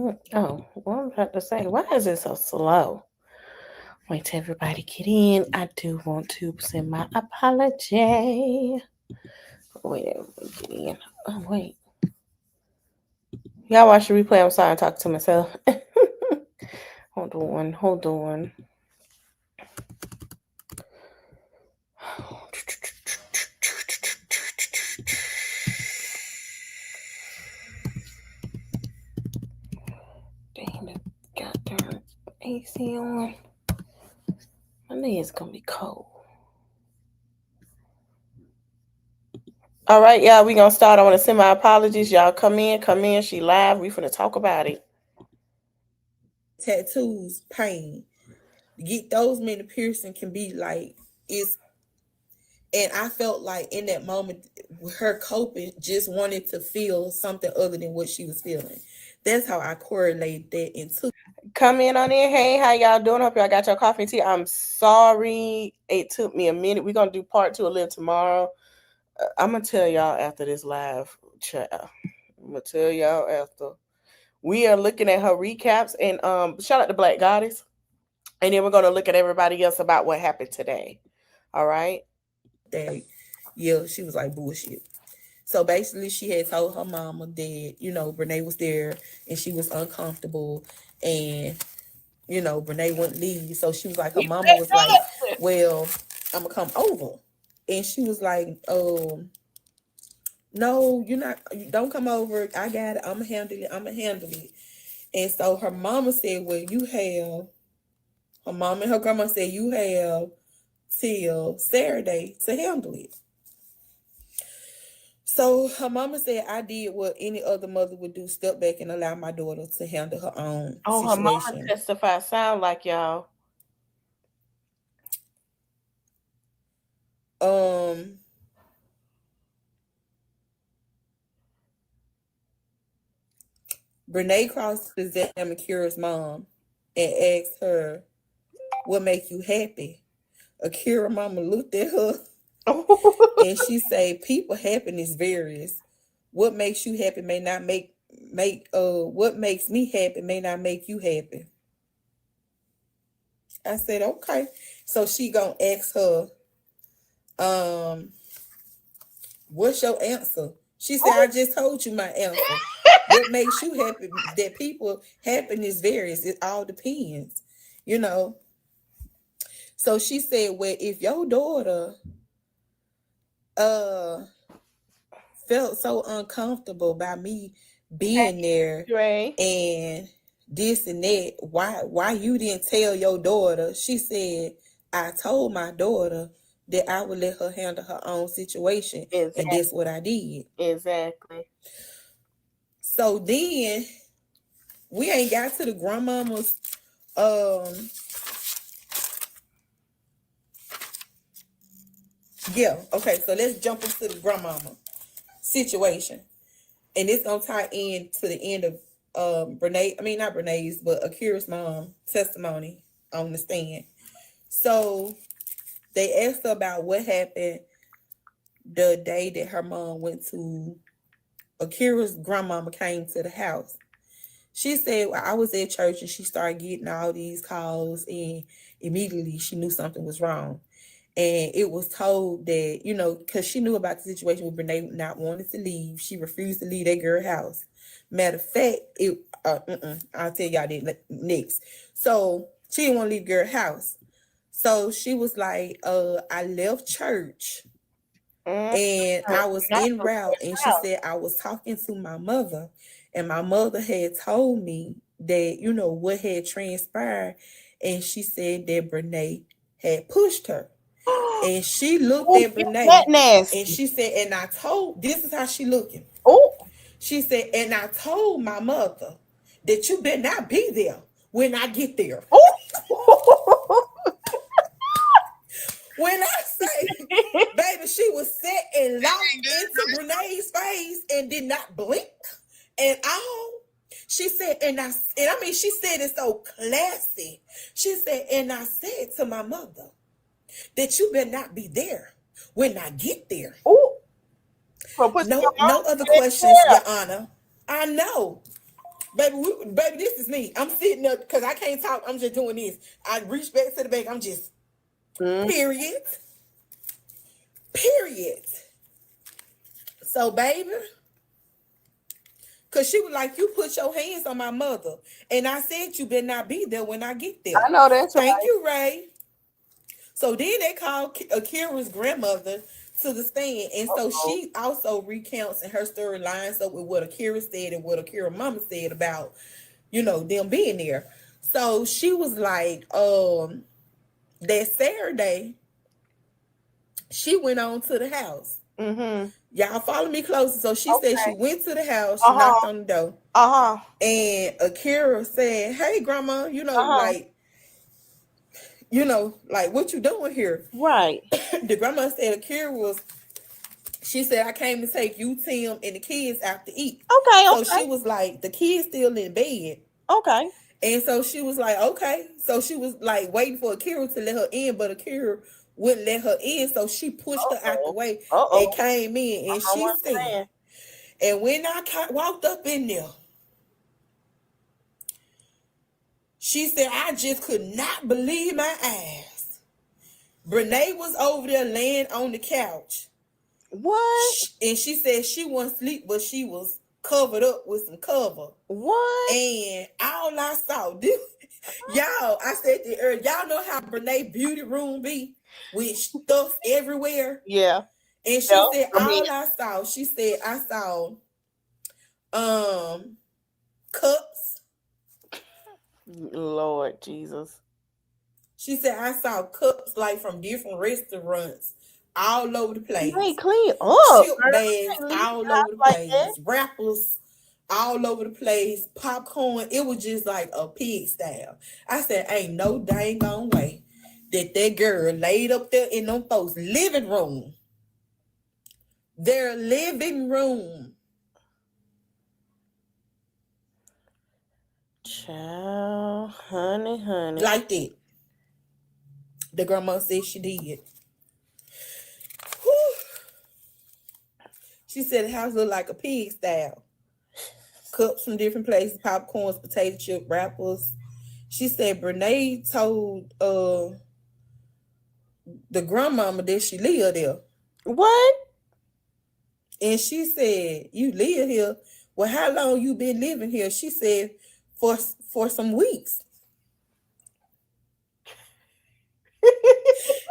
Oh, well, I'm about to say, why is it so slow? Wait till everybody get in. I do want to send my apology. Wait, everybody get in. Oh, wait. Y'all watch the replay. I'm sorry, I'm talking to myself. Hold on, hold on. Dang it, goddamn AC on. My legs gonna be cold. All right, y'all, we gonna start. I want to send my apologies. Y'all come in, come in. She live. We finna talk about it. Tattoos, pain. Get those many piercing can be like it's. And I felt like in that moment, her coping just wanted to feel something other than what she was feeling. That's how I correlated that into. Come in on in. Hey, how y'all doing? Hope y'all got your coffee and tea. I'm sorry it took me a minute. We're gonna do part 2 a little tomorrow. I'm gonna tell y'all after this live chat. I'm gonna tell y'all after. We are looking at her recaps and shout out to Black Goddess. And then we're gonna look at everybody else about what happened today. All right. That, yeah, she was like bullshit. So basically, she had told her mama that Brenay was there and she was uncomfortable, and Brenay wouldn't leave. So she was like, her mama was like, "Well, I'm gonna come over," and she was like, no, you're not. You don't come over. I got it. I'm gonna handle it. I'm gonna handle it." And so her mama said, "Well, you have." Her mom and her grandma said, "You have till Saturday to handle it." So her mama said, "I did what any other mother would do: step back and allow my daughter to handle her own Oh, her mama situation." testified. Sound like y'all. Um, Brenay crossed to examine Akira's mom and asked her, "What make you happy?" Akira mama looked at her and she said, "People happiness varies. What makes you happy may not make what makes me happy may not make you happy." I said, "Okay." So she gonna ask her, um, "What's your answer?" She said, "I just told you my answer. What makes you happy? That people happiness varies. It all depends, you know." So she said, "Well, if your daughter uh felt so uncomfortable by me being there Dre. and this and that, why you didn't tell your daughter?" She said, "I told my daughter that I would let her handle her own situation, and Exactly. that's what I did." Exactly. So then we ain't got to the grandmama's um yeah, okay, so let's jump into the grandmama situation. And it's gonna tie in to the end of Brenay, I mean not Brenay's, but Akira's mom testimony on the stand. So they asked her about what happened the day that her mom went to Akira's grandmama came to the house. She said, "Well, I was at church and she started getting all these calls, and immediately she knew something was wrong." And it was told that, because she knew about the situation with Brenay not wanting to leave. She refused to leave that girl house. Matter of fact, I'll tell y'all that next. So she didn't want to leave girl house. So she was like, "I left church and I was en route." And she said, "I was talking to my mother, and my mother had told me that, what had transpired." And she said that Brenay had pushed her. And she looked Oh, at Brenay that and nasty. she said, "And I told," this is how she looking. Oh. She said, "And I told my mother that you better not be there when I get there." Oh. When I say, baby, she was set and locked into Brenay's face and did not blink at all. She said, and I mean, she said it so classy. She said, "And I said to my mother that you better not be there when I get there." Oh. So put your No, mom no other in questions, there. Your Honor. I know. Baby, this is me. I'm sitting there because I can't talk. I'm just doing this. I reach back to the back. I'm just, Mm. period. Period. So, baby, because she was like, you put your hands on my mother. And I said, you better not be there when I get there. I know that's Thank right. you, Ray. So then they called Akira's grandmother to the stand. And so Uh-oh. she also recounts, and her story lines up with what Akira said and what Akira mama said about, them being there. So she was like, that Saturday, she went on to the house. Mm-hmm. Y'all follow me closer. So she said she Okay. went to the house, she knocked Uh-huh. on the door, Uh-huh. and Akira said, hey, grandma, Uh-huh. like what you doing here? Right. The grandma said she said, I came to take you, Tim, and the kids out to eat. Okay, So okay. she was like, the kids still in bed. Okay. And so she was like, okay. So she was like waiting for Akira to let her in, but Akira wouldn't let her in. So she pushed her out the Uh-oh. way and Uh-oh. came in. And she What's said, saying? and when I walked up in there, she said, I just could not believe my eyes. Brenay was over there laying on the couch. What? And she said she wasn't asleep, but she was covered up with some cover. What? And all I saw, y'all, I said to her, y'all know how Brenay beauty room be with stuff everywhere. Yeah. And she Yeah. said, I mean, all I saw, she said, I saw cups. Lord Jesus. She said, I saw cups like from different restaurants all over the You ain't place. clean up, Chip girl. You bags can't leave all the over the house like that. place. Wrappers all over the place. Popcorn. It was just like a pig style. I said, ain't no dang on way that girl laid up there in them folks' living room. Their living room. Child, honey. Like that. The grandma said she did. Whew. She said the house looked like a pig style. Cups from different places, popcorns, potato chip wrappers. She said Brenay told the grandmama that she lived there. What? And she said, you live here? Well, how long you been living here? She said, for some weeks.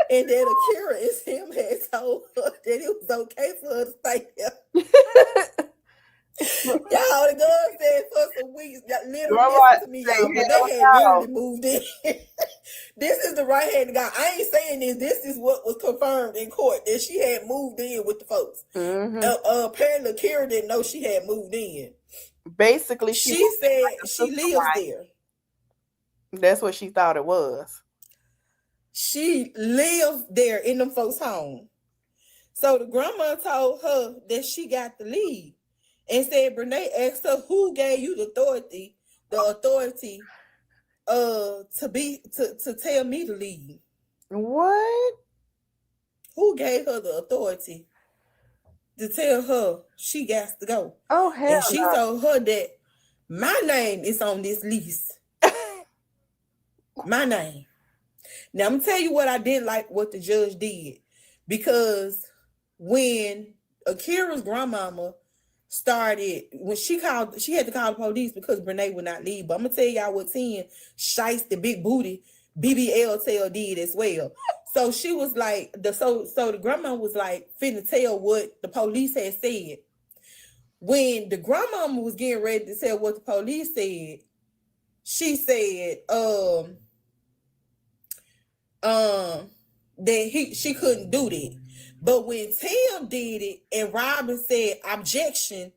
And then Akira and Sam had told her that it was okay for her to stay here. Y'all, the girl said for some weeks. Y'all, literally, Grandma listen to me, say, y'all. But hell they had no. literally moved in. This is the right hand guy. I ain't saying this. This is what was confirmed in court that she had moved in with the folks. Mm-hmm. Apparently, Akira didn't know she had moved in. Basically, She said like a she sister lives wife. there. That's what she thought it was. She lived there in them folks' home. So the grandma told her that she got to leave, and said Brenay asked her, who gave you the authority to tell me to leave? What? Who gave her the authority to tell her she got to go? Oh, hell And she told her that my name is on this list. My name. Now I'm gonna tell you what I didn't like what the judge did, because when Akira's grandmama started, when she had to call the police because Brenay would not leave. But I'm gonna tell y'all what 10 shiesty the big booty BBL tail did as well. So she was like, so the grandma was like finna tell what the police had said. When the grandmama was getting ready to tell what the police said, she said, that she couldn't do that. But when Tim did it and Robin said objection,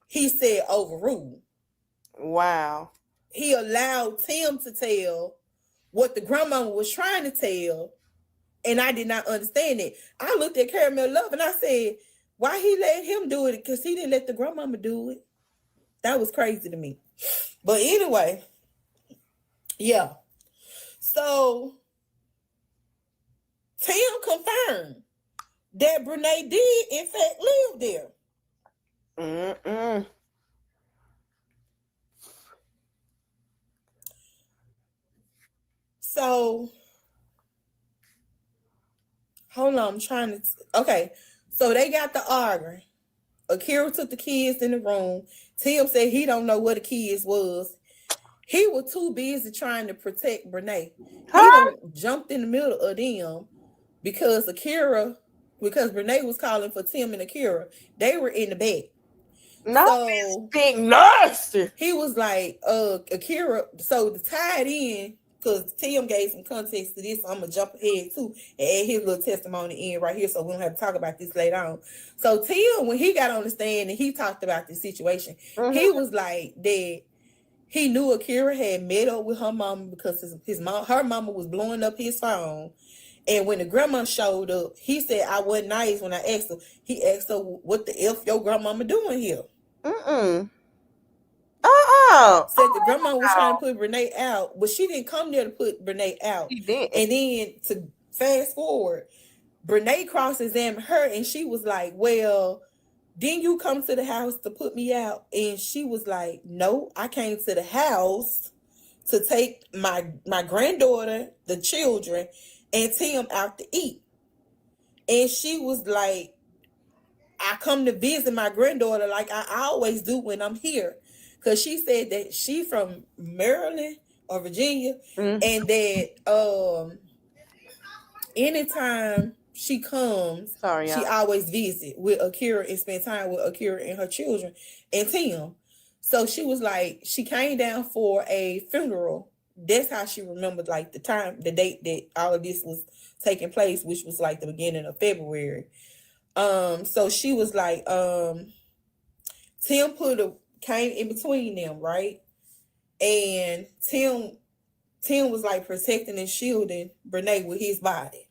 he said overruled. Wow. He allowed Tim to tell what the grandmama was trying to tell, and I did not understand it. I looked at Caramel Love and I said, why he let him do it? Because he didn't let the grandmama do it. That was crazy to me. But anyway, yeah. So Tim confirmed that Brenay did, in fact, live there. Mm-mm. So hold on, I'm trying to. Okay, so they got the arguing. Akira took the kids in the room. Tim said he don't know what the kids was. He was too busy trying to protect Brenay. He Huh? done jumped in the middle of them because Brenay was calling for Tim and Akira. They were in the bed. No, it's So big nasty. he was like, Akira, so to tie it in, because Tim gave some context to this, so I'm gonna jump ahead too and add his little testimony in right here so we don't have to talk about this later on. So Tim, when he got on the stand and he talked about this situation, he was like that he knew Akira had met up with her mama because her mama was blowing up his phone. And when the grandma showed up, he said, I wasn't nice when I asked her. He asked her, what the F your grandmama doing here? Said the grandma was trying to put Brenay out, but she didn't come there to put Brenay out. She didn't. And then to fast forward, Brenay cross-examined her and she was like, well, didn't you come to the house to put me out? And she was like, no, I came to the house to take my granddaughter, the children, and Tim out to eat. And she was like, I come to visit my granddaughter like I always do when I'm here. Because she said that she from Maryland or Virginia, and that anytime she comes, she always visit with Akira and spend time with Akira and her children and Tim. So she was like, she came down for a funeral. That's how she remembered like the date that all of this was taking place, which was like the beginning of February. So she was like, Tim came in between them, right? And Tim was like protecting and shielding Brenay with his body.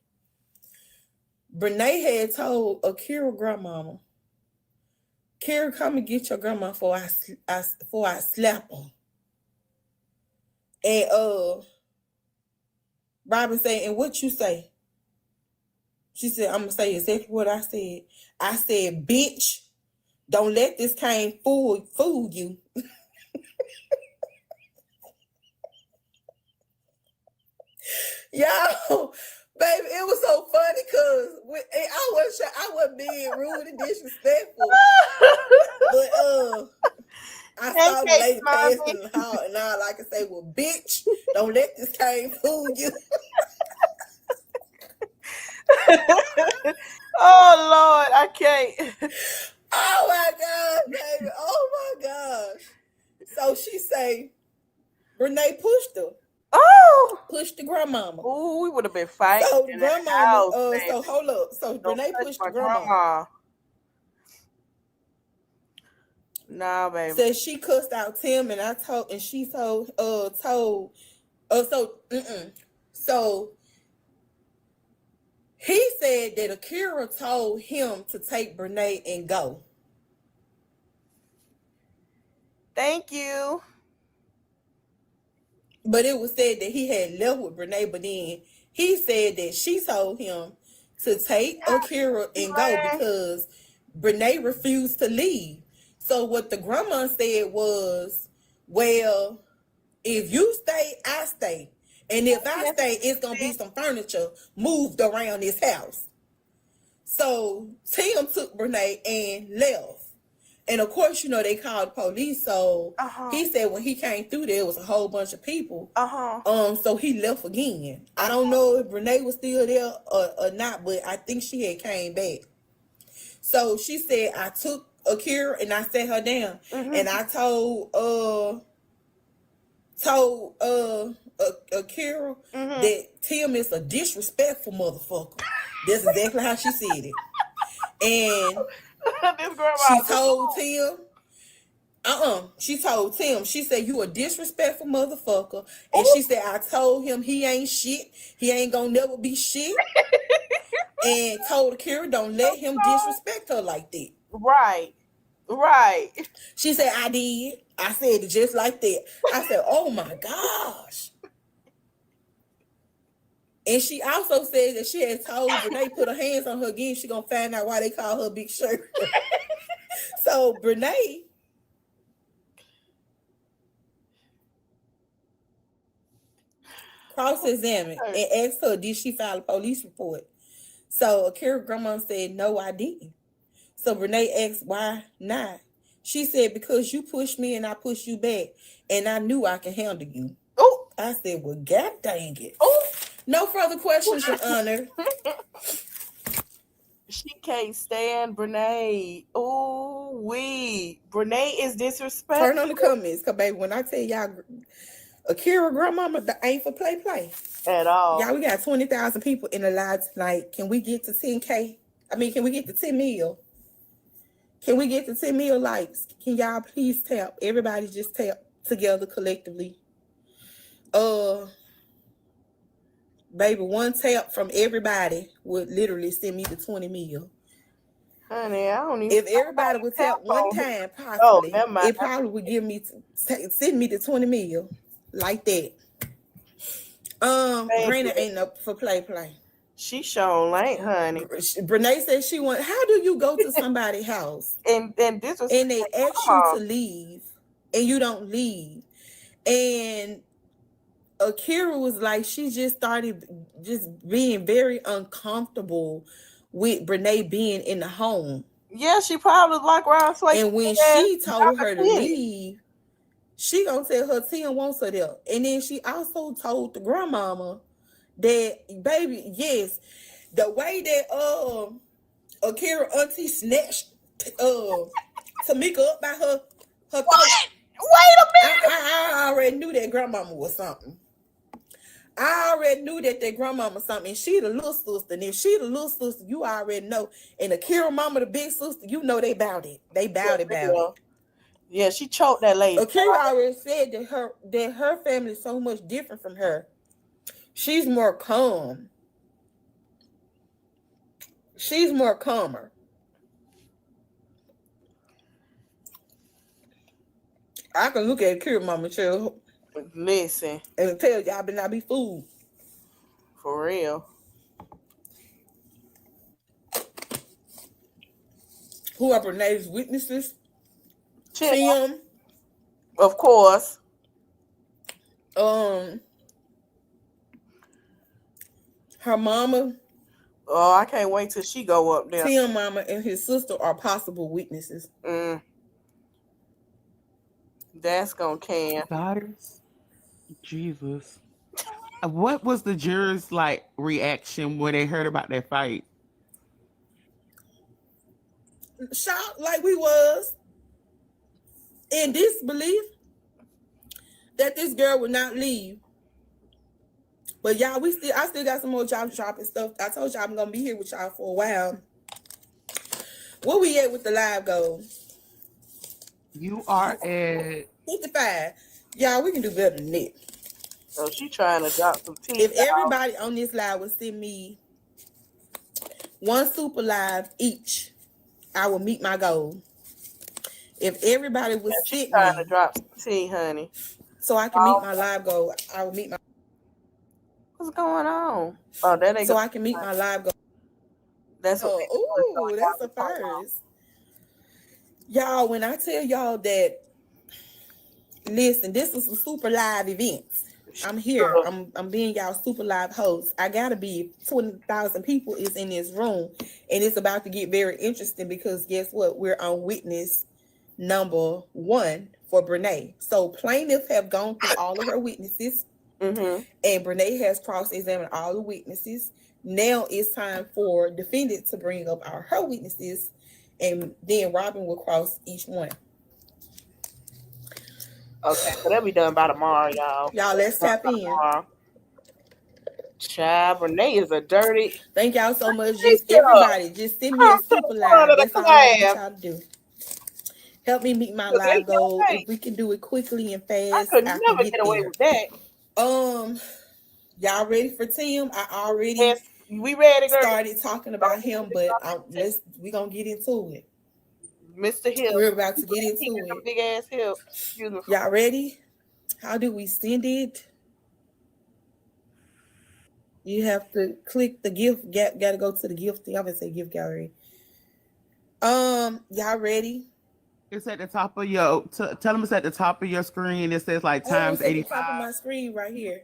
Brenay had told Akira grandmama, Kira, come and get your grandma before I slap her. And Robin said, and what you say? She said, I'm gonna say exactly what I said. I said, bitch, don't let this cane fool you. Yo, baby, it was so funny because I wasn't being rude and disrespectful. But I saw the lady passing the hall, and all I can say, well, bitch, don't let this cane fool you. Oh Lord, I can't. Oh my God, baby. Oh my gosh. So she say, Brenay pushed her. Oh, Pushed the grandmama. Oh, we would have been fighting. So the grandmama, so hold up. So Brenay pushed the grandma. Nah, baby. Said she cussed out Tim, and she told, so he said that Akira told him to take Brenay and go. Thank you. But it was said that he had left with Brenay, but then he said that she told him to take Akira and go because Brenay refused to leave. So what the grandma said was, well, if you stay, I stay. And if I stay, it's going to be some furniture moved around this house. So Tim took Brenay and left. And of course, they called the police. So he said when he came through, there was a whole bunch of people. So he left again. I don't know if Brenay was still there or not, but I think she had came back. So she said, I took Akira and I sat her down. And I told Akira that Tim is a disrespectful motherfucker. That's exactly how she said it. And she told Tim, she told Tim, she said, you a disrespectful motherfucker. And she said, I told him he ain't shit. He ain't gonna never be shit. And told Akira, don't let him disrespect her like that. Right. She said, I did. I said it just like that. I said, oh my gosh. And she also said that she had told Brenay put her hands on her again. She gonna find out why they call her Big Shirt. So Brenay cross-examined and asked her, did she file a police report? So Akira grandma said, no, I didn't. So Brenay asked, why not? She said, because you pushed me and I pushed you back, and I knew I could handle you. Oh, I said, well, God dang it. Oh, no further questions, Your Honor. She can't stand Brenay. Oh, Brenay is disrespectful. Turn on the comments, because, baby, when I tell y'all, Akira grandmama ain't for play. At all. Y'all, we got 20,000 people in the live tonight. Can we get to 10K? I mean, can we get to 10 mil? Can we get to 10 mil likes? Can y'all please tap? Everybody just tap together collectively. Baby, one tap from everybody would literally send me to 20 mil. Honey, I don't even. If everybody would tap one time, possibly, it probably would give me send me to 20 mil like that. Brenay ain't up for play. She sure ain't, honey. Brenay said she want. How do you go to somebody's house and this was and they ask you to leave and you don't leave? And Akira was like, she just started just being very uncomfortable with Brenay being in the home. Yeah, she probably like around. And when she told her to leave, she gonna tell her Tim wants her there. And then she also told the grandmama that, baby, yes, the way that Akira auntie snatched Tamika up by her throat. Wait a minute. I already knew that grandmama was something. I already knew that grandmama something. And she the little sister. And if she the little sister, you already know. And Akira mama the big sister, you know they bout it. They bout it. Yeah, she choked that lady. Akira already said that her family is so much different from her. She's more calm. She's more calmer. I can look at Akira mama chill. Listen. And tell y'all better not be fooled. For real. Who are Brenay's witnesses? Tim. Of course. Her mama. Oh, I can't wait till she go up there. Tim mama and his sister are possible witnesses. That's gonna can. Daughters. Jesus. What was the jurors' like reaction when they heard about that fight? Shocked like we was. In disbelief that this girl would not leave. But y'all, I still got some more job shopping stuff. I told y'all I'm gonna be here with y'all for a while. Where we at with the live goal? You are at 55. Y'all, we can do better than that. So she trying to drop some teeth. If everybody on this live would send me one super live each, I will meet my goal. If everybody would sit trying to drop some tea, honey, so I can meet my live goal, I will meet my. What's going on? Oh, that ain't. So I can meet my live goal. That's what. Ooh, that's a first. Y'all, when I tell y'all that, listen, this is a super live event. I'm here. I'm being y'all super live host. I gotta be. 20,000 people is in this room, and it's about to get very interesting because guess what? We're on witness number 1 for Brenay. So plaintiffs have gone through all of her witnesses, and Brenay has cross-examined all the witnesses. Now it's time for defendant to bring up her witnesses, and then Robin will cross each one. Okay, so that'll be done by tomorrow, y'all. Y'all, let's tap in. Child, Brenay is a dirty. Thank y'all so much. Just everybody, just send me a super live. That's all I want y'all to do. Help me meet my live goal. If we can do it quickly and fast, I could never get away with that. Y'all ready for Tim? I already we ready, girl. Started talking about him, but we gonna get into it. Mr. Hill. We're about to get into it. Big ass hill. Y'all ready? How do we send it? You have to click the gift. Gotta go to the gift thing. I'm gonna say gift gallery. Y'all ready? It's at the top of your. Tell them it's at the top of your screen. It says like times 85. Top of my screen right here.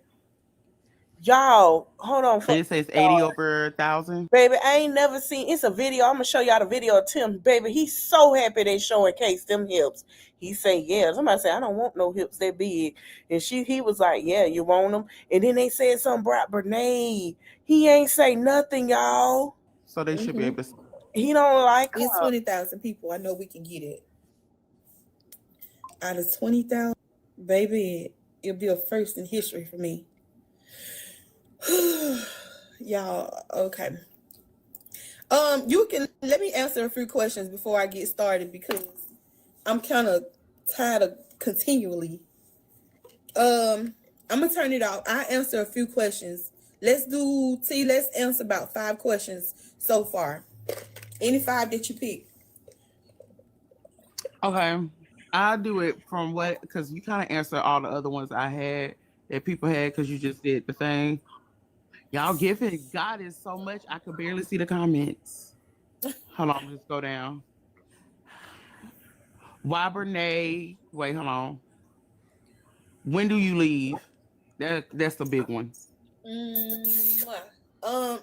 Y'all, hold on And for it says 80 over 1,000. baby. I ain't never seen. It's a video. I'm gonna show y'all the video of Tim. Baby, he's so happy they showing Case them hips. He say, "Yeah." Somebody say, "I don't want no hips that big," and he was like, "Yeah, you want them." And then they said something about Brenay. He ain't say nothing, y'all. So they should be Mm-hmm. able to. He don't like It's her. 20,000 people. I know we can get it. Out of 20,000, baby, it'll be a first in history for me. Y'all, okay. You can let me answer a few questions before I get started because I'm kind of tired of continually. I'm gonna turn it off. I answer a few questions. Let's answer about 5 questions so far. Any 5 that you pick? Okay. I'll do it from what, because you kind of answered all the other ones I had that people had because you just did the thing. Y'all giving God is so much, I could barely see the comments. Hold on, just go down. Why Brenay? Wait, hold on. When do you leave? That's the big one. Mwah.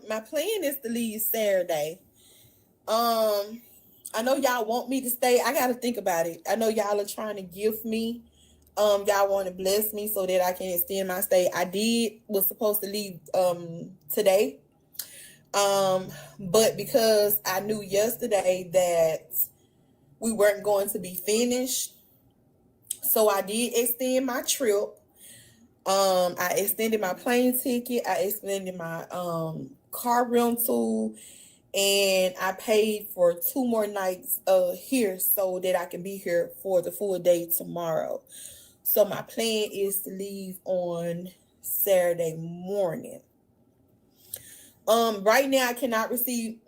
My plan is to leave Saturday. Um, I know y'all want me to stay. I got to think about it. I know y'all are trying to gift me. Y'all want to bless me so that I can extend my stay. I was supposed to leave today. But because I knew yesterday that we weren't going to be finished, so I did extend my trip. I extended my plane ticket. I extended my car rental, and I paid for 2 more nights here so that I can be here for the full day tomorrow. So my plan is to leave on Saturday morning. Right now I cannot receive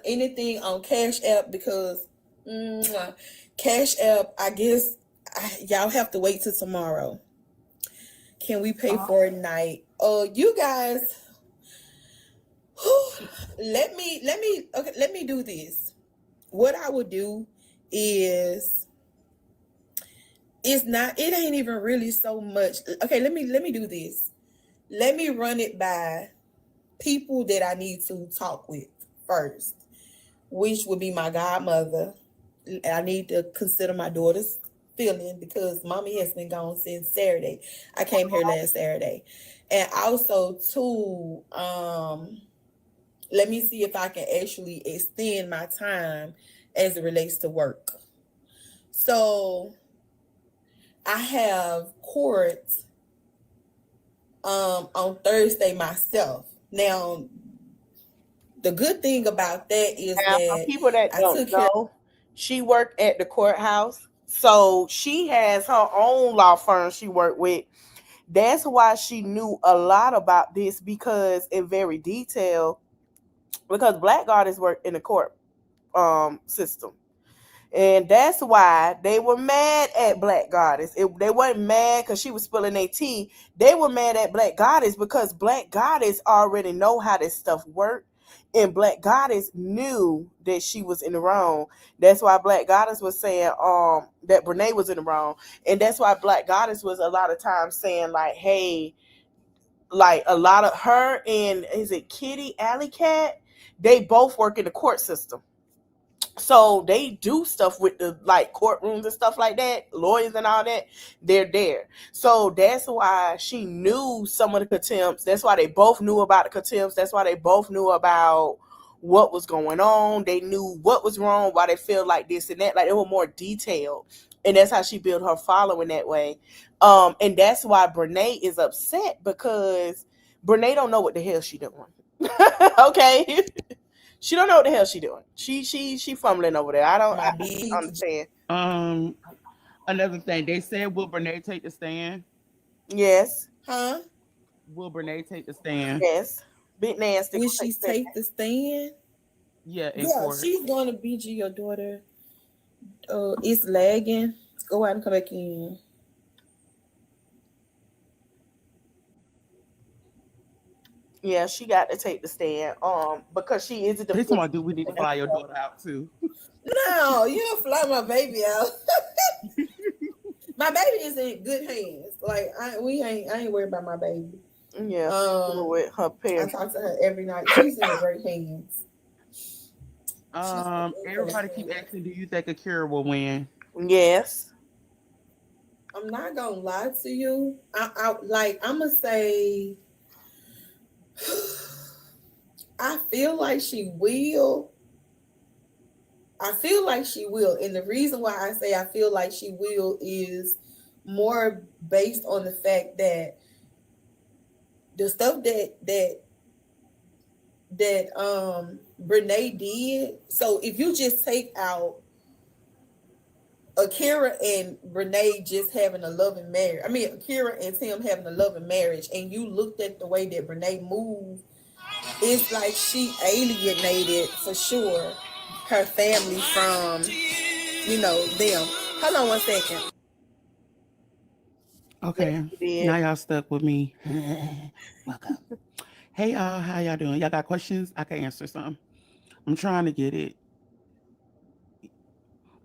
anything on Cash App because Cash App, I guess y'all have to wait till tomorrow. Can we pay for a night? You guys, let me do this. What I would do is it ain't even really so much. Okay, let me do this. Let me run it by people that I need to talk with first, which would be my godmother. I need to consider my daughter's feeling because mommy has been gone since Saturday. I came here last Saturday. And also too, let me see if I can actually extend my time as it relates to work. So I have court on Thursday myself. Now the good thing about that is Now, for that people that I don't took care. know, she worked at the courthouse. So she has her own law firm she worked with. That's why she knew a lot about this because in very detail, because Black Goddess worked in the court system. And that's why they were mad at Black Goddess. They weren't mad because she was spilling their tea. They were mad at Black Goddess because Black Goddess already know how this stuff worked. And Black Goddess knew that she was in the wrong. That's why Black Goddess was saying that Brenay was in the wrong. And that's why Black Goddess was a lot of times saying like, hey, like a lot of her and is it Kitty Alley Cat? They both work in the court system. So they do stuff with the like courtrooms and stuff like that, lawyers and all that. They're there. So that's why she knew some of the contempts. That's why they both knew about the contempts. That's why they both knew about what was going on. They knew what was wrong, why they feel like this and that. Like they were more detailed. And that's how she built her following that way. And that's why Brenay is upset because Brenay don't know what the hell she doing. Okay. She don't know what the hell she doing. She fumbling over there. I My don't big, understand. Um, Another thing they said, will Brenay take the stand? Yes, huh? Will Brenay take the stand? yes. Big nasty. Will she take the stand? Yeah, in Yeah, court. she's going to BG your daughter. It's lagging. Go out and come back in. Yeah, she got to take the stand. Because she is a They talking about, defense. do we need to fly your daughter out too? No, you don't fly my baby out. My baby is in good hands. Like I ain't worried about my baby. Yeah, Um, with her I parents. talk to her every night. She's in great hands. She's in excellent Everybody keep hands. asking, do you think Akira will win? Yes. I'm not gonna lie to you. I'm gonna say I feel like she will. I feel like she will. And the reason why I say I feel like she will is more based on the fact that the stuff that Brenay did. So if you just take out Akira and Brenay just having a loving marriage, I mean Akira and Tim having a loving marriage, and you looked at the way that Brenay moved, it's like she alienated for sure her family from, them. Hold on one second. Yes, Okay, he did. now y'all stuck with me. Welcome. Hey y'all, how y'all doing? Y'all got questions? I can answer some. I'm trying to get it.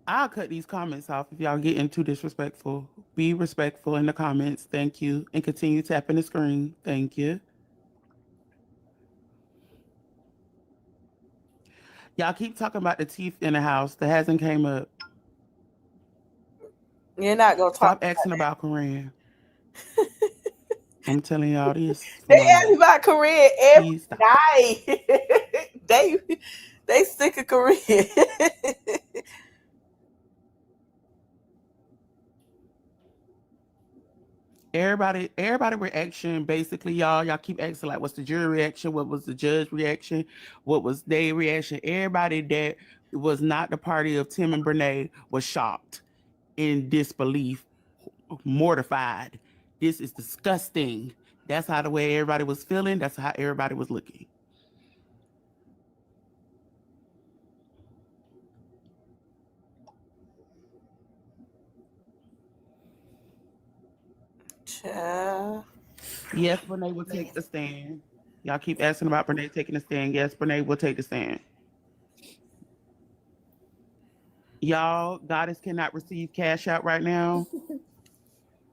I'll cut these comments off if y'all getting too disrespectful. Be respectful in the comments. Thank you. And continue tapping the screen. Thank you. Y'all keep talking about the teeth in the house that hasn't came up. You're not gonna talk Stop about asking about Korean. I'm telling y'all this that. for They ask me life. about Korean every Please stop. night. they sick of Korean. Everybody reaction basically, y'all keep asking like what's the jury reaction, what was the judge reaction, what was their reaction. Everybody that was not the party of Tim and Brenay was shocked, in disbelief, mortified. This is disgusting. That's how the way everybody was feeling. That's how everybody was looking. Child. Yes, Brenay will take the stand. Y'all keep asking about Brenay taking the stand. Yes, Brenay will take the stand. Y'all, Goddess cannot receive cash out right now.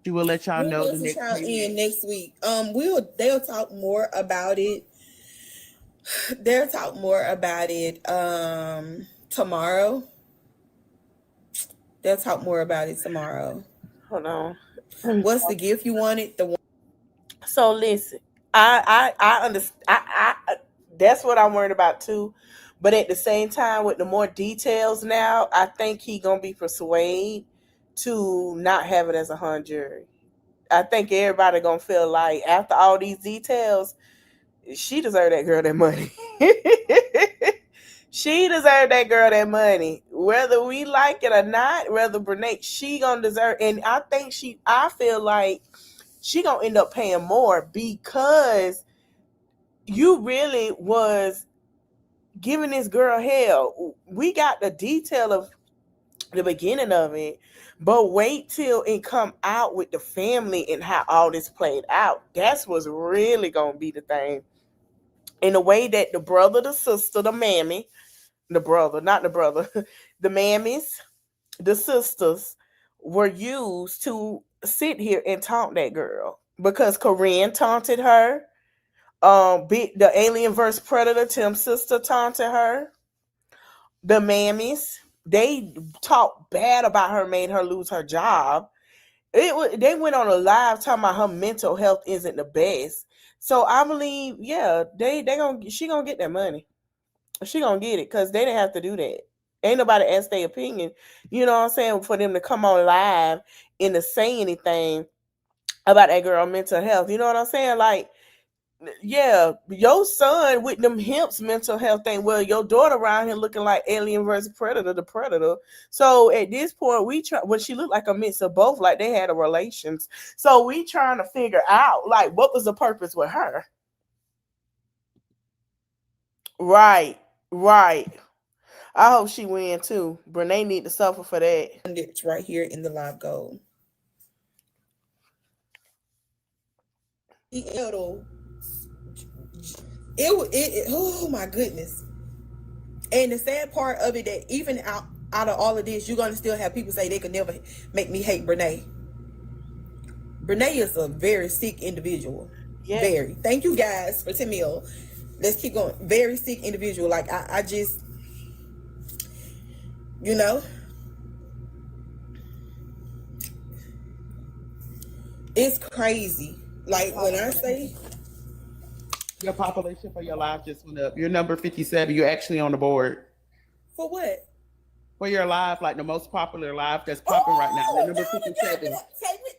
She will let y'all We'll know the let next y'all payment. in next week. They'll talk more about it. They'll talk more about it tomorrow. They'll talk more about it tomorrow. Hold on. What's the gift you wanted? The one. So listen, I understand. That's what I'm worried about too. But at the same time, with the more details now, I think he gonna be persuaded to not have it as a hung jury. I think everybody gonna feel like after all these details, she deserved that girl that money. She deserved that girl that money, whether we like it or not. Whether Brenay, she gonna deserve, and I think I feel like she gonna end up paying more because you really was giving this girl hell. We got the detail of the beginning of it, but wait till it come out with the family and how all this played out. That's what's really gonna be the thing. In the way that the brother, the sister, the mammy, the brother, not the brother, the mammies, the sisters were used to sit here and taunt that girl because Corinne taunted her. The Alien vs Predator Tim's sister taunted her. The mammies, they talked bad about her, made her lose her job. They went on a live talking about her mental health isn't the best. So I believe, yeah, they gonna she gonna get that money. She gonna get it because they didn't have to do that. Ain't nobody asked their opinion. You know what I'm saying? For them to come on live and to say anything about that girl mental health. You know what I'm saying? Like, yeah, your son with them hips mental health thing. Well, your daughter around here looking like Alien versus Predator, the Predator. So at this point, we try. Well, she looked like a mix of both, like they had a relations. So we trying to figure out like what was the purpose with her. Right, right. I hope she win too. Brenay need to suffer for that. It's right here in the live goal. It, oh my goodness. And the sad part of it that even out of all of this, you're gonna still have people say they could never make me hate Brenay. Brenay is a very sick individual. Yeah. Very. Thank you guys for 10 mil. Let's keep going. Very sick individual. Like I just, you know, it's crazy. Like when I say Your population for your live just went up. You're number 57. You're actually on the board. for what? For your live, like the most popular live that's popping right now. You're Oh, number y'all done got me. 57. Take me.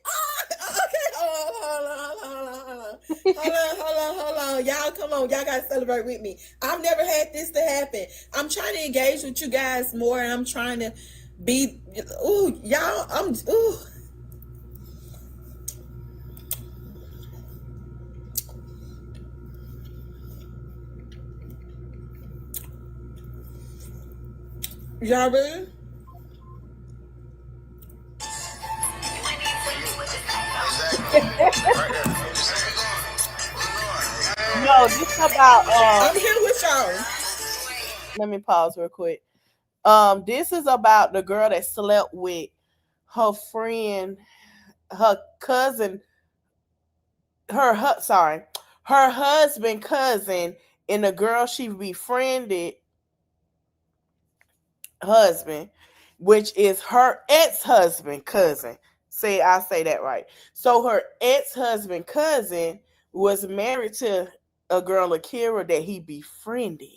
Okay. Hold on. Y'all, come on. Y'all gotta celebrate with me. I've never had this to happen. I'm trying to engage with you guys more, and I'm trying to be. Ooh, y'all. Ooh. Y'all ready? No, this about I'm here with y'all. let me pause real quick. This is about the girl that slept with her friend, her cousin, sorry, her husband cousin, and the girl she befriended husband, which is her ex-husband cousin. Say I say that right. So her ex-husband cousin was married to a girl Akira that he befriended.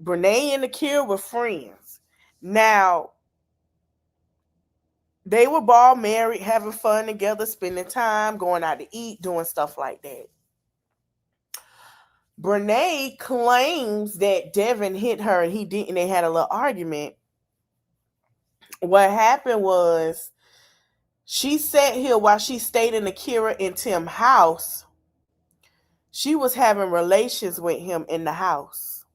Brenay and Akira were friends. Now they were all married, having fun together, spending time, going out to eat, doing stuff like that. Brenay claims that Devin hit her and he didn't. They had a little argument. What happened was she sat here while she stayed in Akira and Tim's house. She was having relations with him in the house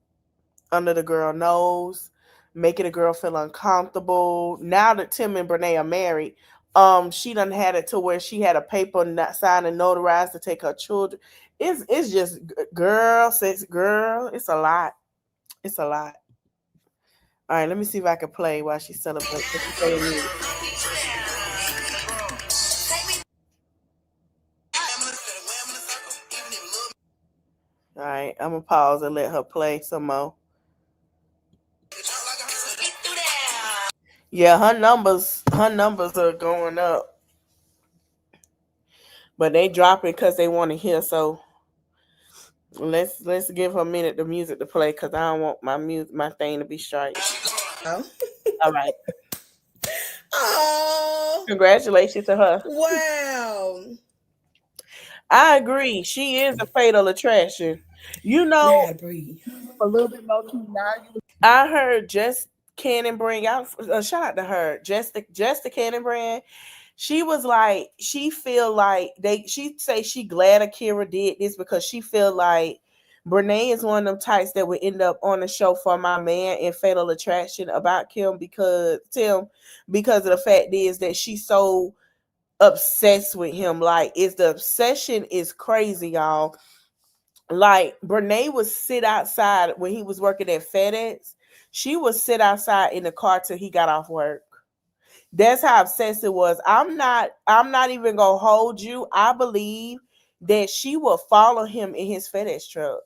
under the girl nose, making the girl feel uncomfortable. Now that Tim and Brenay are married, she done had it to where she had a paper not signed and notarized to take her children. It's just girl, sex, girl. It's a lot. It's a lot. All right, let me see if I can play while she celebrates. All right, I'm gonna pause and let her play some more. Yeah, her numbers are going up, but they dropping because they want to hear. So let's give her a minute the music to play because I don't want my thing to be straight. Oh. All right, Oh. congratulations to her. Wow. I agree. She is a fatal attraction. You Now I know, gotta breathe. A little bit more too now. I heard Just Cannon bring out a shout out to her. Just the Cannon brand. She was like, she feel like she say she glad Akira did this because she feel like Brenay is one of them types that would end up on the show for my man in Fatal Attraction about Tim because of the fact is that she's so obsessed with him. Like, is the obsession is crazy, y'all. Like Brenay would sit outside when he was working at FedEx. She would sit outside in the car till he got off work. That's how obsessed it was. I'm not even gonna hold you. I believe that she will follow him in his FedEx truck.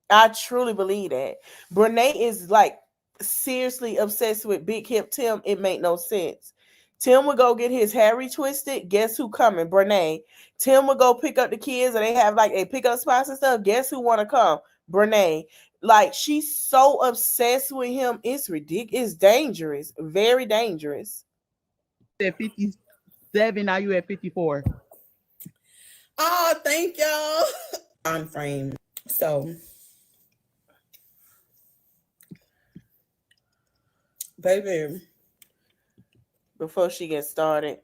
I truly believe that. Brenay is like seriously obsessed with Big Hip Tim. It make no sense. Tim would go get his hair retwisted. Guess who coming? Brenay. Tim would go pick up the kids and they have like a pickup spots and stuff. Guess who want to come? Brenay. Like she's so obsessed with him. It's ridiculous. It's dangerous. Very dangerous. At 57, now you at 54. Oh, thank y'all. On frame. So, baby. Before she gets started.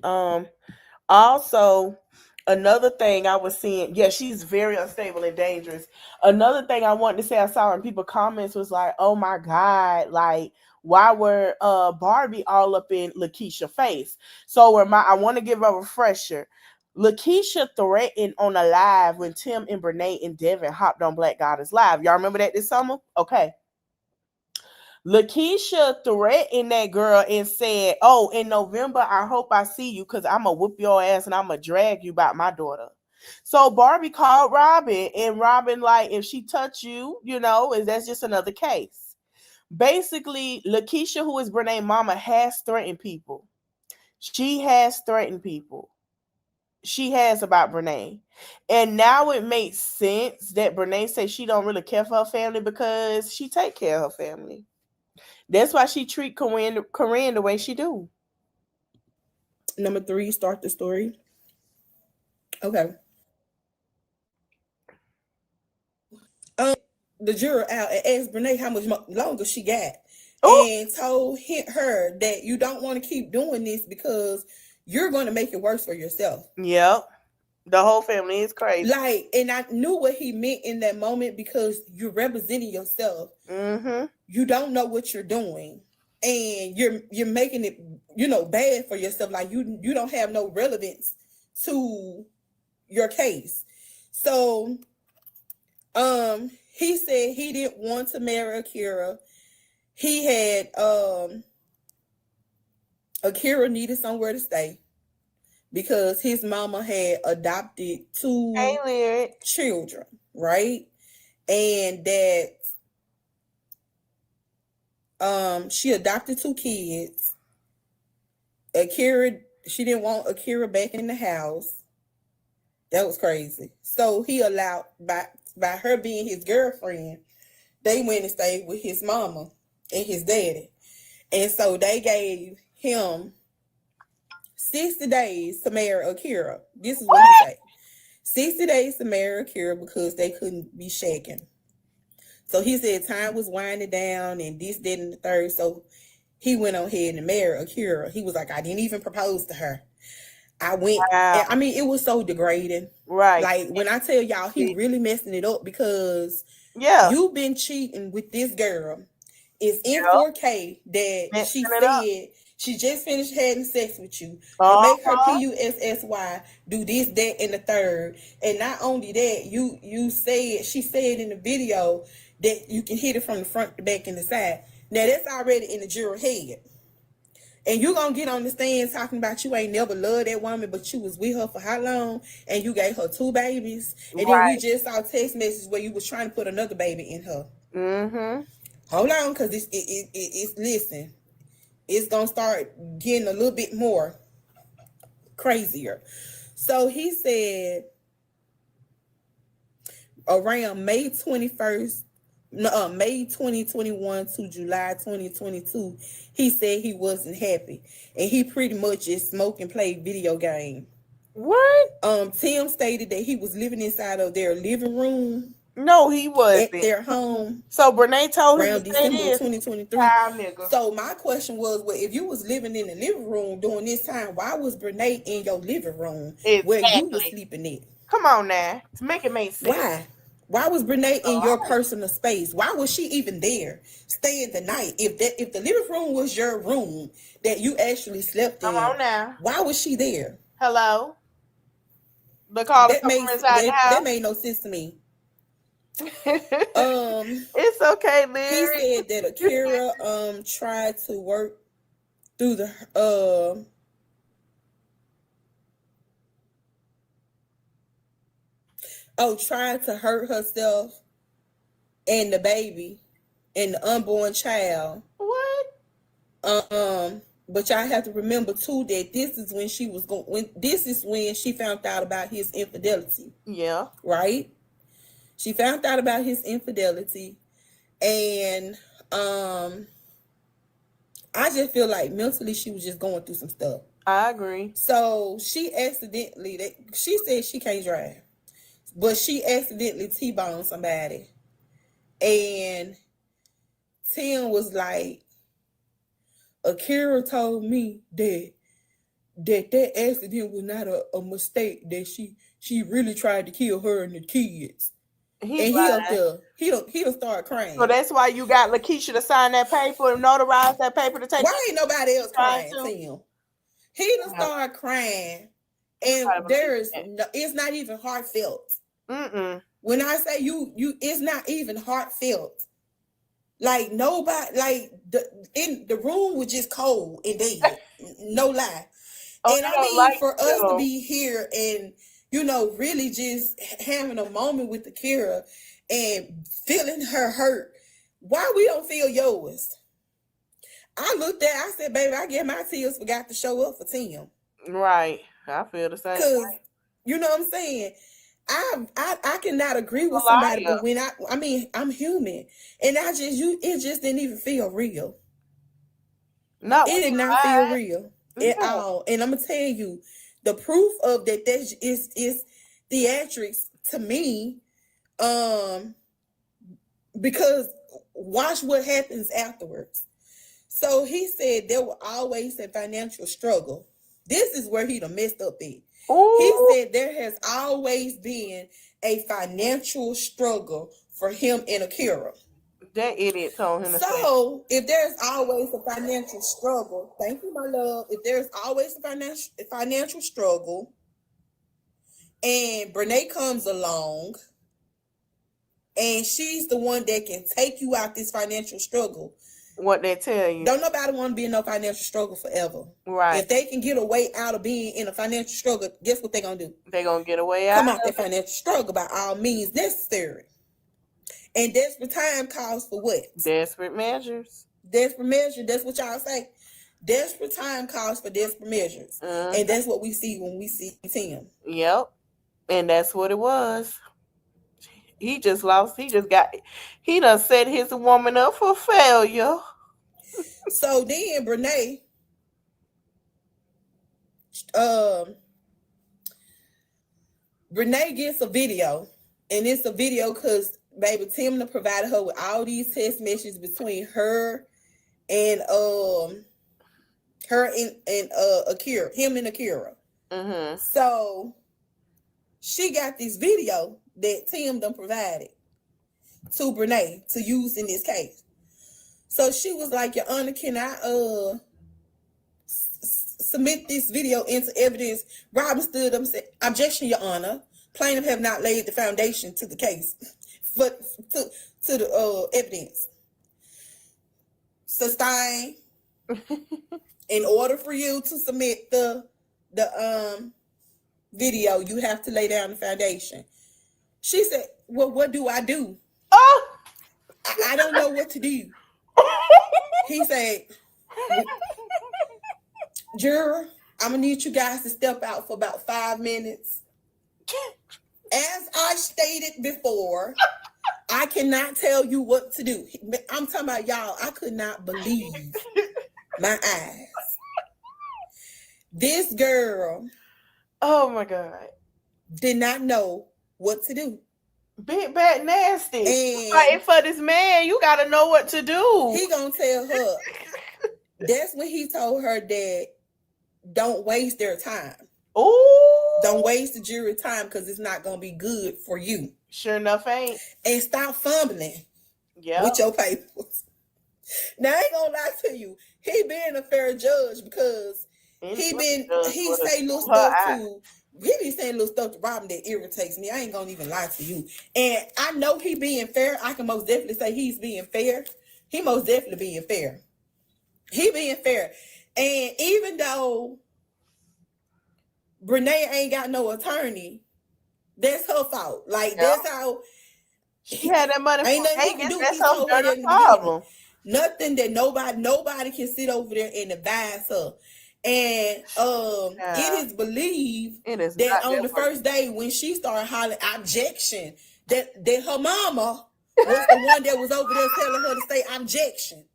Also, another thing I was seeing, yeah, she's very unstable and dangerous. Another thing I wanted to say I saw in people comments was like, oh my God, like why were Barbie all up in Lakeisha face? So I want to give a refresher. Lakeisha threatened on a live when Tim and Brenay and Devin hopped on Black Goddess Live. Y'all remember that this summer? Okay. Lakeisha threatened that girl and said, "Oh, in November, I hope I see you because I'm gonna whoop your ass and I'm gonna drag you about my daughter." So Barbie called Robin, and Robin like, if she touch you, that's just another case. Basically, Lakeisha, who is Brenay mama, has threatened people. She has threatened people. She has about Brenay. And now it makes sense that Brenay says she don't really care for her family because she take care of her family. That's why she treat Corinne the way she do. Number 3, start the story. Okay. The juror out and asked Brenay how much longer she got, Ooh. and told her that you don't want to keep doing this because you're going to make it worse for yourself. Yep. The whole family is crazy. Like, and I knew what he meant in that moment because you're representing yourself. Mm-hmm. You don't know what you're doing, and you're making it, bad for yourself. Like you don't have no relevance to your case. So, he said he didn't want to marry Akira. He had Akira needed somewhere to stay because his mama had adopted 2 children, right? And that she adopted 2 kids. Akira, she didn't want Akira back in the house. That was crazy. So he allowed, by her being his girlfriend, they went and stayed with his mama and his daddy. And so they gave him 60 days to marry Akira. This is what he said. 60 days to marry Akira because they couldn't be shaken. So he said time was winding down and this, that, and the third. So he went on ahead and married Akira. He was like, I didn't even propose to her. I went. Wow. I mean, it was so degrading. Right. Like, when I tell y'all, he really messing it up because you've been cheating with this girl. It's in 4K that she said she just finished having sex with you. You make her PUSSY, do this, that, and the third. And not only that, she said in the video that you can hit it from the front, the back, and the side. Now, that's already in the juror head. And you gonna get on the stand talking about you ain't never loved that woman, but you was with her for how long? And you gave her 2 babies. And then we just saw text messages where you was trying to put another baby in her. Mm-hmm. Hold on, because it's listen. It's gonna start getting a little bit more crazier. So he said around May 21st, May 2021 to July 2022, he said he wasn't happy. And he pretty much just smoked and played video game. What? Tim stated that he was living inside of their living room. No, he wasn't. At their home. So Brenay told him around December 2023. So my question was, well, if you was living in the living room during this time, why was Brenay in your living room where you was sleeping at? Come on now. To make it make sense. Why? Why was Brenay in your personal space? Why was she even there staying the night? If the living room was your room that you actually slept in, come on now. Why was she there? Hello? That made no sense to me. It's okay, Liz. He said that Akira tried to work through the tried to hurt herself and the baby and the unborn child. What? But y'all have to remember too that this is when she found out about his infidelity. Yeah. Right? She found out about his infidelity, and I just feel like mentally she was just going through some stuff. I agree. So she said she can't drive, but she accidentally T-boned somebody, and Tim was like, Akira told me that accident was not a mistake, that she really tried to kill her and the kids. He don't start crying. So that's why you got Lakeisha to sign that paper and notarize that paper to take. Why ain't nobody else crying, Tim? He done start crying, and it's not even heartfelt. When I say you, it's not even heartfelt. Like nobody, like the room was just cold and dead. No lie. And I mean, for us to be here and really just having a moment with Akira and feeling her hurt. Why we don't feel yours? I looked at, I said, baby, I guess my tears forgot to show up for Tim. Right. I feel the same. Cause you know what I'm saying? I cannot agree with A somebody, liar. but when I'm human, and it just didn't even feel real. Not It when did you not feel lied. real at No. all. And I'm gonna tell you, the proof of that is theatrics to me, because watch what happens afterwards. So he said there were always a financial struggle. This is where he done messed up at. He Ooh, said there has always been a financial struggle for him and Akira. that idiot told him to say. So if there's always a financial struggle, thank you, my love. If there's always a financial struggle, and Brenay comes along, and she's the one that can take you out this financial struggle. What they tell you. Don't nobody want to be in no financial struggle forever. Right. If they can get a way out of being in a financial struggle, guess what they're gonna do? They gonna get away Come out out that financial struggle by all means necessary. And desperate time calls for what? desperate measures. Desperate measure. That's what y'all say. Desperate time calls for desperate measures. And that's what we see when we see Tim. Yep. And that's what it was. He just lost. He done set his woman up for failure. So then Brenay, Brenay gets a video, and it's a video because baby Tim provided her with all these text messages between her and Akira, him and Akira. Mm-hmm. So she got this video that Tim done provided to Brenay to use in this case. So she was like, Your Honor, can I submit this video into evidence? Robin stood up and said, Objection, Your Honor. Plaintiff have not laid the foundation to the case, but to the evidence. Sustain. In order for you to submit the video, you have to lay down the foundation. She said, Well, what do I do? Oh. I don't know what to do. He said, Juror, I'm gonna need you guys to step out for about 5 minutes. As I stated before, I cannot tell you what to do. I'm talking about y'all. I could not believe my eyes. This girl, oh my God, did not know what to do. Big bad nasty. And fighting for this man, you gotta know what to do. He gonna tell her. That's when he told her that don't waste their time. Oh, don't waste the jury time because it's not gonna be good for you. Sure enough, ain't. And stop fumbling. Yeah. With your papers. Now I ain't gonna lie to you. He being a fair judge because he say little stuff too. He be saying little stuff to Robin that irritates me. I ain't gonna even lie to you. And I know he being fair. I can most definitely say he's being fair. He most definitely being fair. He being fair. And even though Brenay ain't got no attorney, that's her fault. Like, that's how she had that money ain't for nothing Vegas. do. That's her problem. Nothing that nobody can sit over there and advise her. And it is believed that on the first day when she started hollering objection, that her mama was the one that was over there telling her to say objection.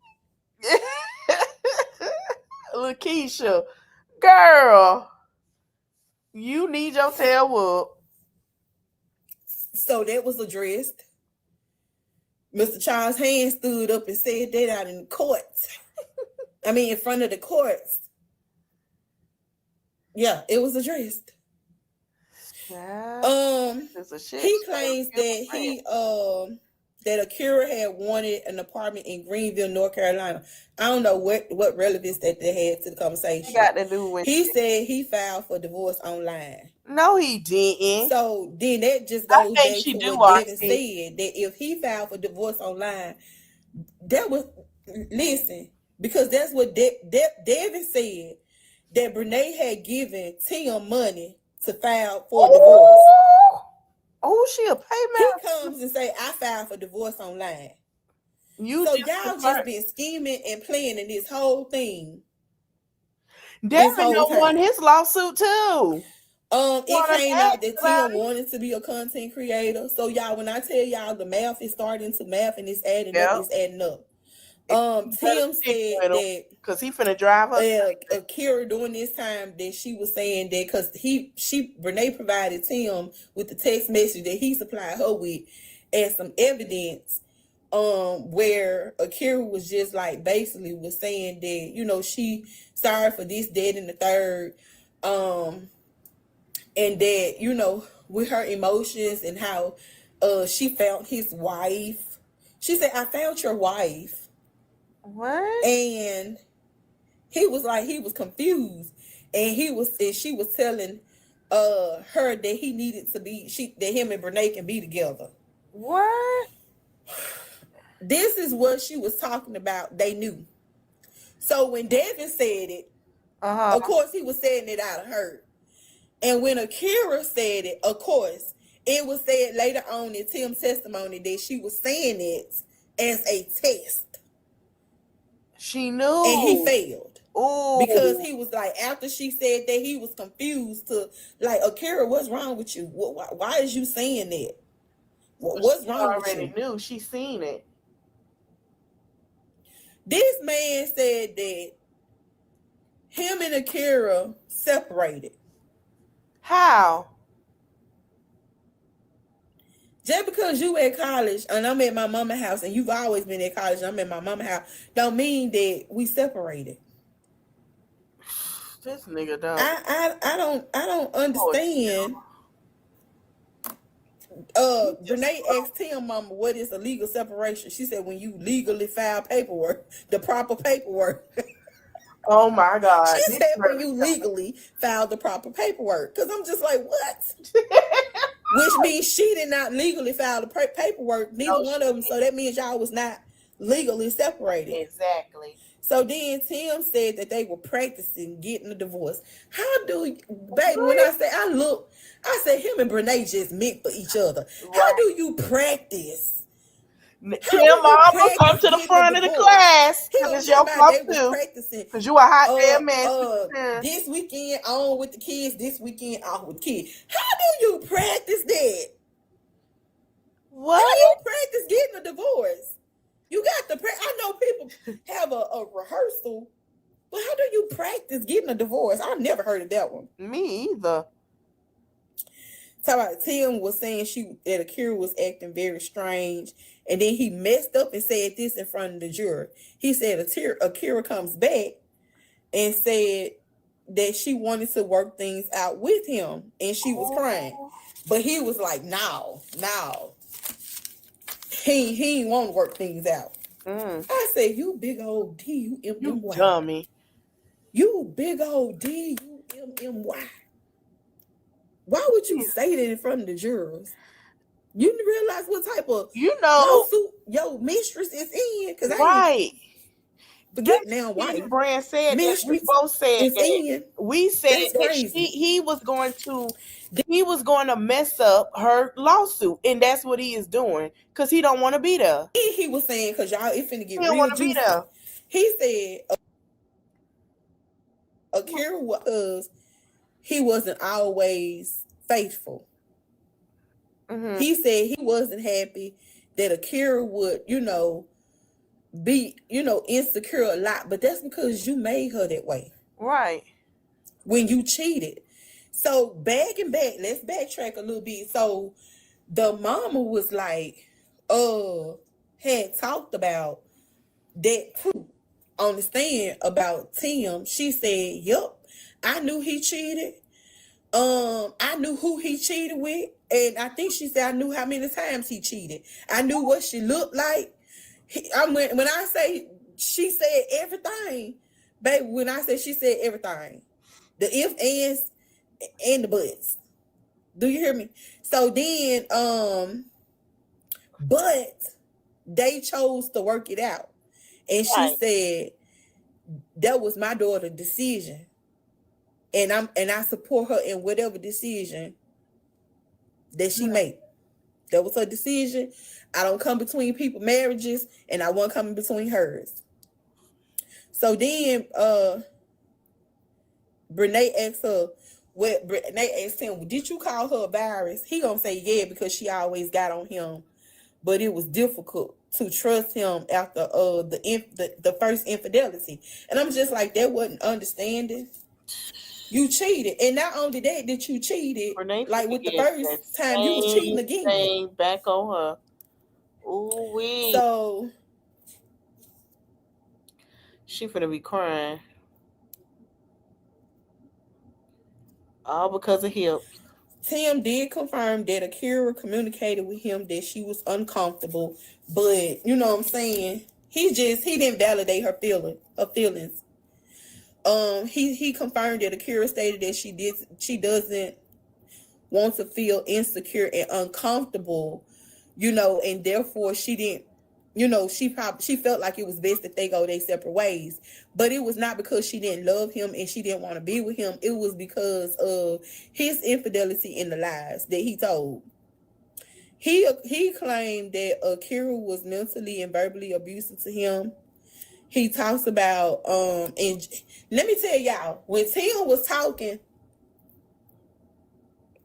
Lakeisha, girl, you need your tail whooped. So that was addressed. Mr. Charles Hand stood up and said that out in the courts. I mean, in front of the courts. Yeah, it was addressed. He claims that that Akira had wanted an apartment in Greenville, North Carolina. I don't know what relevance that they had to the conversation. He got to do with he said he filed for divorce online. No, he didn't. So then that just goes back to what Devin said, that if he filed for divorce online, that was because that's what Devin said, that Brenay had given Tim money to file for divorce. Oh, she a He paymaster. comes and say, I filed for divorce online. You So just y'all just been scheming and planning this whole thing. Devin won his lawsuit too. It came out that Tim wanted to be a content creator. So y'all, when I tell y'all the math is starting to math and it's adding up, it's adding up. Tim said that because he finna drive her. Akira during this time that she was saying that because Brenay provided Tim with the text message that he supplied her with and some evidence where Akira was just like basically was saying that, you know, she sorry for this, that, and the third, and that, you know, with her emotions and how she found his wife. She said, I found your wife. What? And he was like, he was confused, and she was telling her that he needed to be that him and Brenay can be together. What? This is what she was talking about. They knew. So when Devin said it, of course he was saying it out of hurt. And when Akira said it, of course, it was said later on in Tim's testimony that she was saying it as a test. She knew. And he failed. Ooh. Because he was like, after she said that, he was confused to like, Akira, what's wrong with you? Why is you saying that? What's wrong with you? She already knew. She seen it. This man said that him and Akira separated. How? Just because you at college and I'm at my mama's house and you've always been at college and I'm at my mama's house, don't mean that we separated. This nigga don't. I don't understand. Brenay asked Tim mama what is a legal separation. She said when you legally file paperwork, the proper paperwork. Oh my God. She said when you legally file the proper paperwork. Because I'm just like, what? Which means she did not legally file the paperwork, neither one of them. So that means y'all was not legally separated. Exactly. So then Tim said that they were practicing getting a divorce. How do you, baby, when I say him and Brenay just meant for each other. Right. How do you practice? Tim mama come to the front of the class. Because your fault too. Because you a hot damn man. This weekend on with the kids, this weekend off with the kids. How do you practice that? What? How do you practice getting a divorce? You got to I know people have a rehearsal, but how do you practice getting a divorce? I've never heard of that one. Me either. So Tim was saying that Akira was acting very strange, and then he messed up and said this in front of the jury. He said Akira comes back and said that she wanted to work things out with him, and she was crying, but he was like, "No, he ain't want to work things out." I said, "You big old D-U-M-M-Y, dummy, you big old D-U-M-M-Y." Why would you say that in front of the jurors? You didn't realize what type of lawsuit your mistress is in? Because right. Forget now why. Brand said that. We both said that. We said that he was going to mess up her lawsuit, and that's what he is doing because he don't want to be there. He was saying because y'all it finna get real juicy. He said Akira was he wasn't always faithful. Mm-hmm. He said he wasn't happy that Akira would, be, insecure a lot, but that's because you made her that way. Right. When you cheated. So let's backtrack a little bit. So the mama was like, had talked about that too on the stand about Tim. She said, "Yup, I knew he cheated. I knew who he cheated with, and I think she said I knew how many times he cheated. I knew what she looked like. When I say she said everything, baby. When I say she said everything, the if, ands, and the buts. Do you hear me? So then, but they chose to work it out, and she said that was my daughter's decision." and I support her in whatever decision that she made. That was her decision. I don't come between people marriages, and I won't come in between hers. So then Brenay asked her, Brenay asked him, did you call her a virus? He gonna say yeah, because she always got on him, but it was difficult to trust him after the first infidelity. And I'm just like, that wasn't understanding. You cheated, and not only that you cheated, Brenay like with the get first time, you was cheating again. thing back on her. Ooh wee. So She finna be crying. All because of him. Tim did confirm that Akira communicated with him that she was uncomfortable, but you know what I'm saying? He didn't validate her feelings. He confirmed that Akira stated that she doesn't want to feel insecure and uncomfortable, and therefore she didn't, she felt like it was best that they go their separate ways. But it was not because she didn't love him and she didn't want to be with him. It was because of his infidelity and the lies that he told. He claimed that Akira was mentally and verbally abusive to him. He talks about and let me tell y'all, when Tim was talking,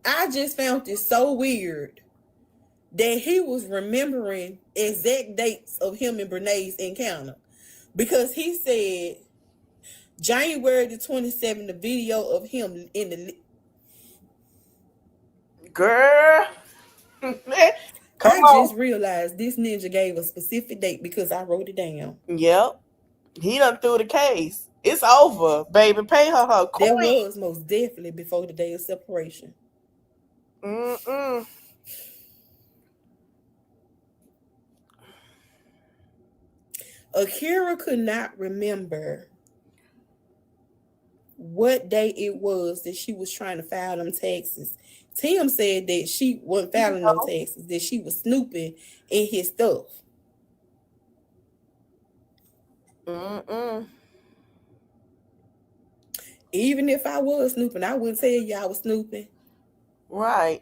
I just found it so weird that he was remembering exact dates of him and Brenay's encounter, because he said January the 27th, the video of him in the Girl. I just realized this ninja gave a specific date because I wrote it down. Yep. He done threw the case. It's over, baby. Pay her coin. That was most definitely before the day of separation. Akira could not remember what day it was that she was trying to file them taxes. Tim said that she wasn't filing no taxes, that she was snooping in his stuff. Even if I was snooping, I wouldn't tell you I was snooping. Right.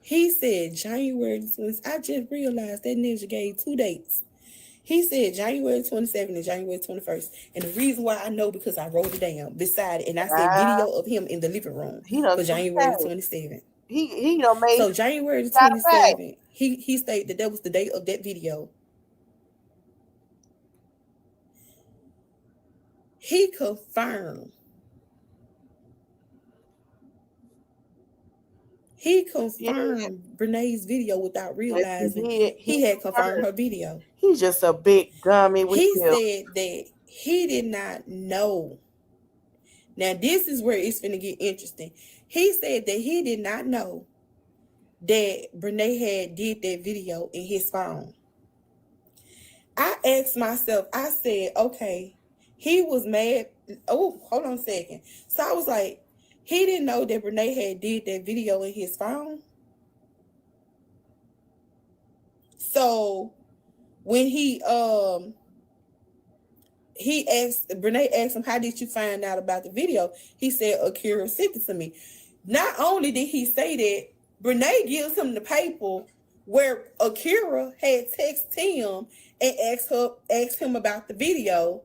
He said January 20th. I just realized that ninja gave 2 dates. He said January 27th and January 21st. And the reason why I know, because I wrote it down beside it, and I said video of him in the living room for January 27th. He made so January 27th. He stated that was the date of that video. He confirmed. Brenay's video without realizing he had confirmed her video. He's just a big dummy. He said that he did not know. Now, this is where it's going to get interesting. He said that he did not know that Brenay had did that video in his phone. I asked myself, I said, okay, he was mad. Oh, hold on a second. So I was like, he didn't know that Brenay had did that video in his phone. So when Brenay asked him, how did you find out about the video? He said, Akira sent it to me. Not only did he say that, Brenay gives him the paper where Akira had texted him and asked him about the video.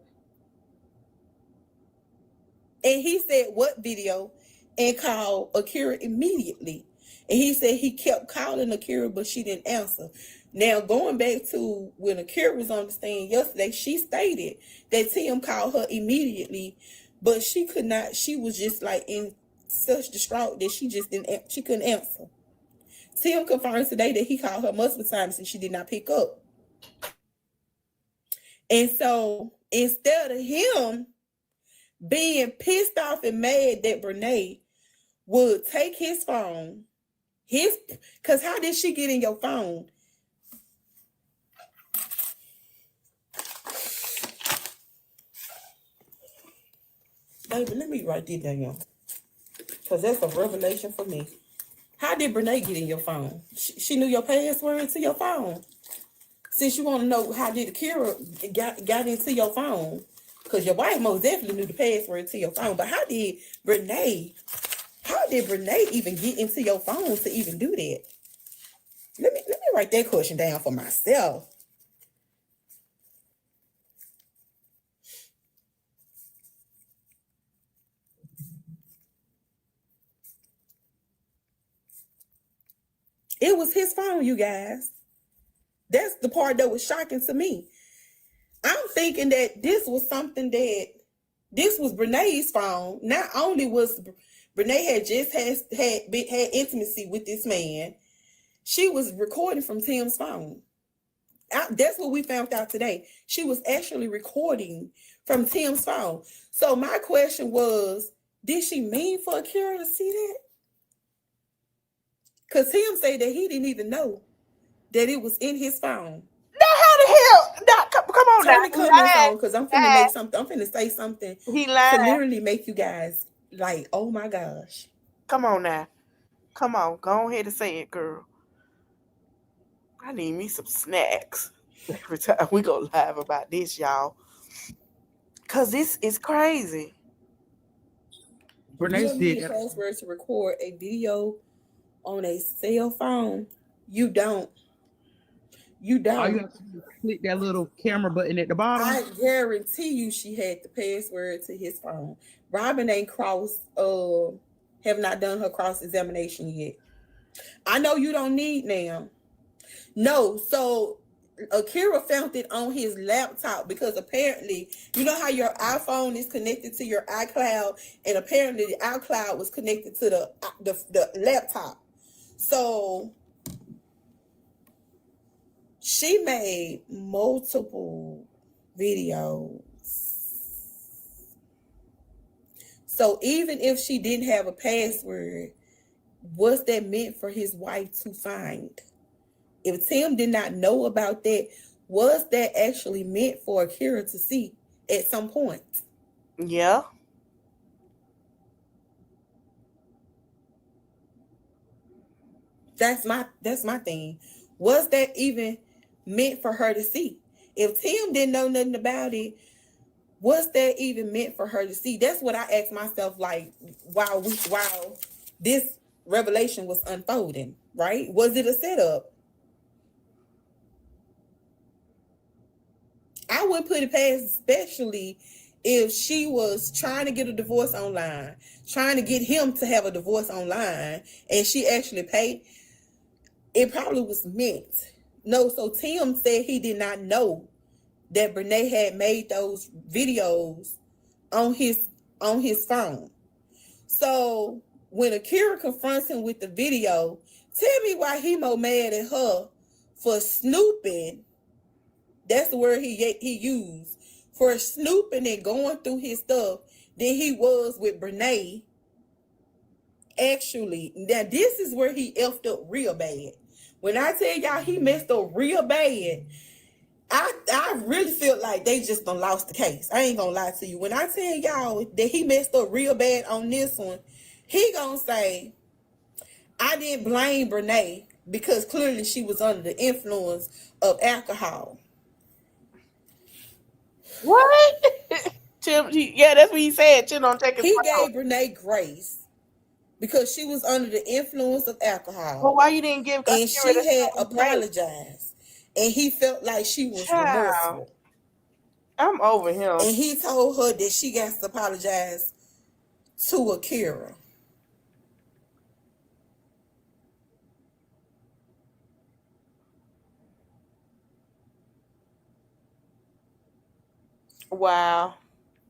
And he said, what video? And called Akira immediately. And he said he kept calling Akira, but she didn't answer. Now, going back to when Akira was on the stand yesterday, she stated that Tim called her immediately, but she could not. She was just like in such distraught that she couldn't answer. Tim confirms today that he called her multiple times and she did not pick up. And so instead of him being pissed off and mad that Brenay would take his phone, because how did she get in your phone? Baby, let me write this down, because that's a revelation for me. How did Brenay get in your phone? She knew your password to your phone. Since you want to know how did Akira got into your phone, Because your wife most definitely knew the password to your phone. But how did Brenay even get into your phone to even do that? Let me write that question down for myself. It was his phone, you guys. That's the part that was shocking to me. I'm thinking that this was Brenay's phone. Not only was Brenay had just had intimacy with this man, she was recording from Tim's phone. That's what we found out today. She was actually recording from Tim's phone. So my question was, did she mean for Akira to see that? Because Tim said that he didn't even know that it was in his phone. Now how the hell? Now, come on Turn now. the comments on because I'm finna lied. make something. I'm finna say something He to lied. literally make you guys like, oh my gosh. Come on now. Come on. Go ahead and say it, girl. I need me some snacks. Every time we go live about this, y'all. Cause this is crazy. You Bernice don't need did a that. password to record a video on a cell phone. You don't. You All you don't. have to do is click that little camera button at the bottom. I guarantee you she had the password to his phone. Robin ain't have not done her cross examination yet. I know you don't need now. No, so Akira found it on his laptop because apparently, you know how your iPhone is connected to your iCloud, and apparently the iCloud was connected to the laptop. So she made multiple videos. So even if she didn't have a password, what's that meant for his wife to find? If Tim did not know about that, was that actually meant for Akira to see at some point? Yeah. That's my thing. Was that even meant for her to see? If Tim didn't know nothing about it, was that even meant for her to see? That's what I asked myself, like while this revelation was unfolding, right? Was it a setup? I wouldn't put it past, especially if she was trying to get a divorce online, trying to get him to have a divorce online, and she actually paid. It probably was meant. No, so Tim said he did not know that Brenay had made those videos on his phone. So when Akira confronts him with the video, tell me why he more mad at her for snooping. That's the word he used, for snooping and going through his stuff than he was with Brenay. Actually, now this is where he effed up real bad. When I tell y'all he messed up real bad, I really feel like they just done lost the case. I ain't gonna lie to you. When I tell y'all that he messed up real bad on this one, he gonna say, I didn't blame Brenay because clearly she was under the influence of alcohol. What? Chip, yeah, that's what he said. Chip don't take his He phone. gave Brenay grace because she was under the influence of Well, alcohol why you didn't give and Akira she the had same grace? apologized and he felt like she was Child, remorseful I'm over him. and he told her that she got to apologize to Akira. Wow.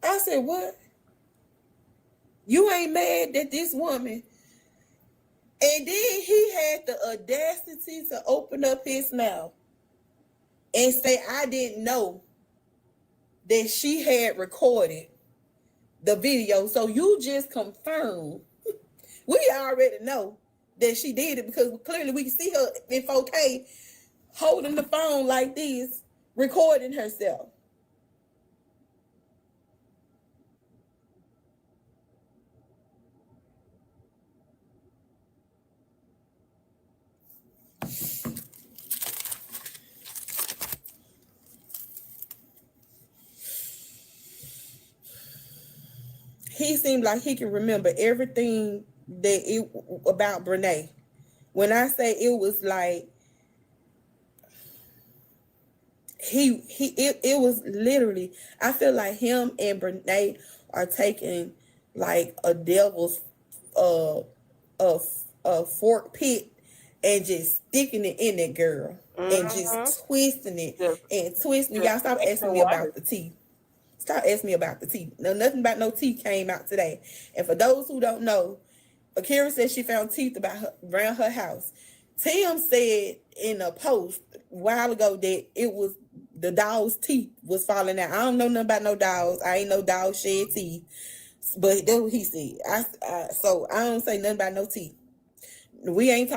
I said, what? You ain't mad that this woman? And then he had the audacity to open up his mouth and say, I didn't know that she had recorded the video. So you just confirmed. We already know that she did it because clearly we can see her in 4K holding the phone like this, recording herself. he seemed like he can remember everything that it about Brenay. When I say it was like it was literally, I feel like him and Brenay are taking like a devil's uh a fork pit and just sticking it in that girl and just twisting it and twisting. Y'all stop asking me about the teeth. Stop asking me about the teeth. No, nothing about no teeth came out today. And for those who don't know, Akira said she found teeth around her house. Tim said in a post a while ago that it was the dog's teeth was falling out. I don't know nothing about no dogs. I ain't no dog shed teeth. But that's what he said. So I don't say nothing about no teeth. We ain't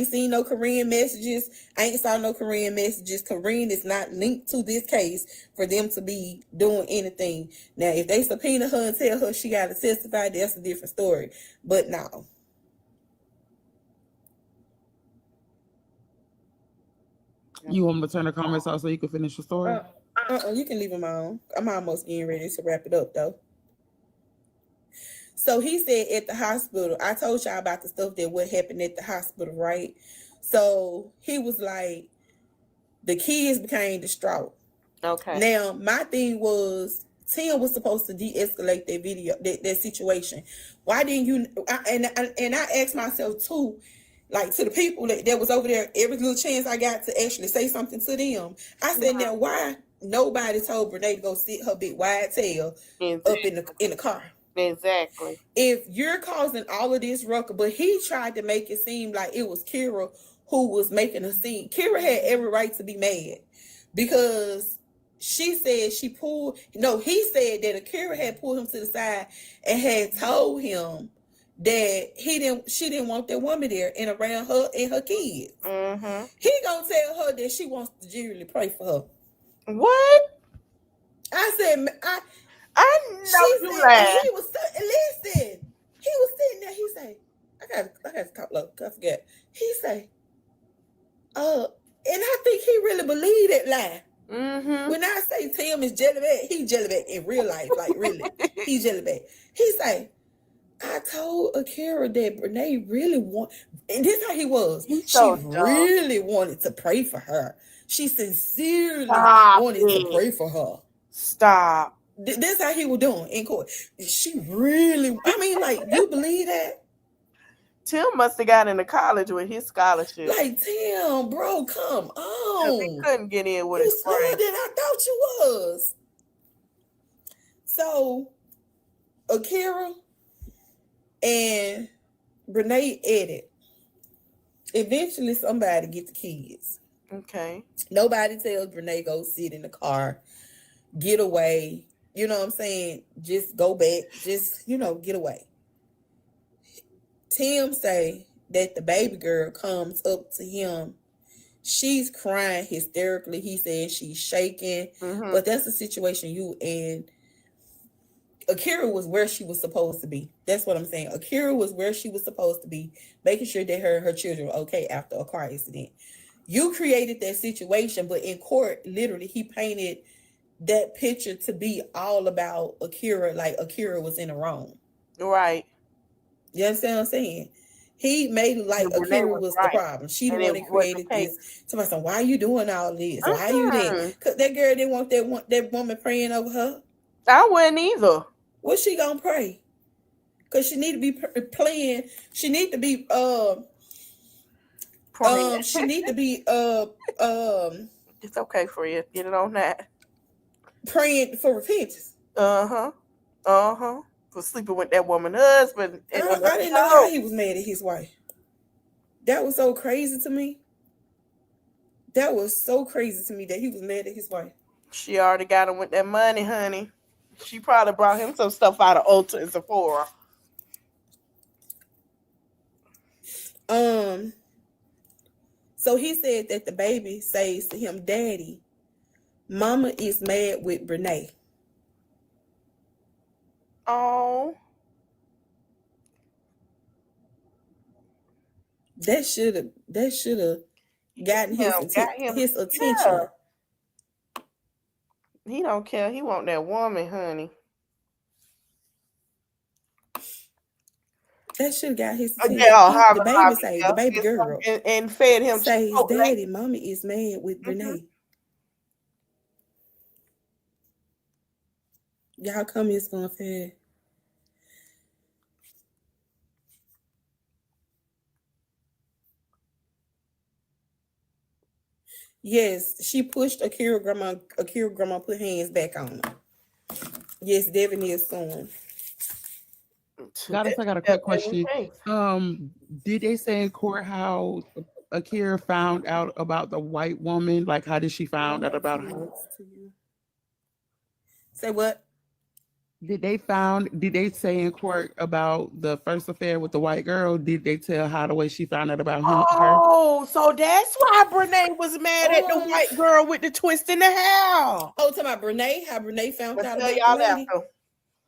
seen no Korean messages. I ain't saw no Korean messages. Korean is not linked to this case for them to be doing anything. Now, if they subpoena her and tell her she got to testify, that's a different story. But no. You want me to turn the comments off so you can finish the story? You can leave them on. I'm almost getting ready to wrap it up, though. So he said at the hospital, I told y'all about the stuff that what happened at the hospital, right? So he was like, the kids became distraught. Okay. Now, my thing was, Tim was supposed to de-escalate that video, that situation. Why didn't you? And I asked myself too, like to the people that was over there, every little chance I got to actually say something to them. I said, now why nobody told Brenay to go sit her big wide tail up in the car? Exactly. If you're causing all of this ruckus, but he tried to make it seem like it was Kira who was making a scene. Kira had every right to be mad because she said he said that Akira had pulled him to the side and had told him that she didn't want that woman there and around her and her kids. Mm-hmm. He gonna tell her that she wants to genuinely pray for her. What? I said, I know you lying. He was listen. He was sitting there. He say, I got to call up. I forget. He say, and I think he really believed that lie. Mm-hmm. When I say Tim is jellyback, he jellyback in real life, like really, he's jellyback. He say, I told Akira that Brenay really and this how he was. So she really wanted to pray for her. She sincerely wanted to pray for her. Stop. This how he was doing in court. She really, I mean, like, you believe that? Tim must have got into college with his scholarship. Like, Tim, bro, come on. He couldn't get in with his smarter than I thought you was. So, Akira and Brenay edit. Eventually, somebody get the kids. Okay. Nobody tells Brenay go sit in the car, get away. You know what I'm saying? Just go back. Just, get away. Tim say that the baby girl comes up to him. She's crying hysterically. He says she's shaking. Mm-hmm. But that's the situation you and Akira was where she was supposed to be. That's what I'm saying. Akira was where she was supposed to be, making sure that her children were okay after a car accident. You created that situation, but in court, literally, he painted that picture to be all about Akira, like Akira was in the wrong. Right. You understand what I'm saying? He made it like Akira was the problem. She the one that created this. Somebody said, why are you doing all this? Why are you that? Because that girl didn't want that woman praying over her. I wouldn't either. What's she gonna pray? Because she need to be playing. She need to be praying. She need to be It's okay for you. Get it on that. Praying for repentance. For sleeping with that woman's husband. I didn't know how he was mad at his wife. That was so crazy to me. That was so crazy to me that he was mad at his wife. She already got him with that money, honey. She probably brought him some stuff out of Ulta and Sephora. So he said that the baby says to him, Daddy, Mama is mad with Brenay. Oh. That should have gotten his attention. Yeah. He don't care. He want that woman, honey. That should got his attention. Yeah, He, the hobby, baby hobby, say, yeah. the baby girl And fed him say his Chipotle. daddy, mommy is mad with Mhm. Brenay. Y'all comments going fast. Yes, she pushed Akira grandma. Akira grandma put hands back on her. Yes, Devin is son. Goddess, I got a quick question. Did they say in court how Akira found out about the white woman? Like, how did she find out about her? Say what? Did they say in court about the first affair with the white girl? Did they tell how the way she found out about him, her? Oh, so that's why Brenay was mad at the Um, white girl with the twist in the hair. Oh, talking about Brenay, how Brenay found I'll out tell about the y'all lady. after.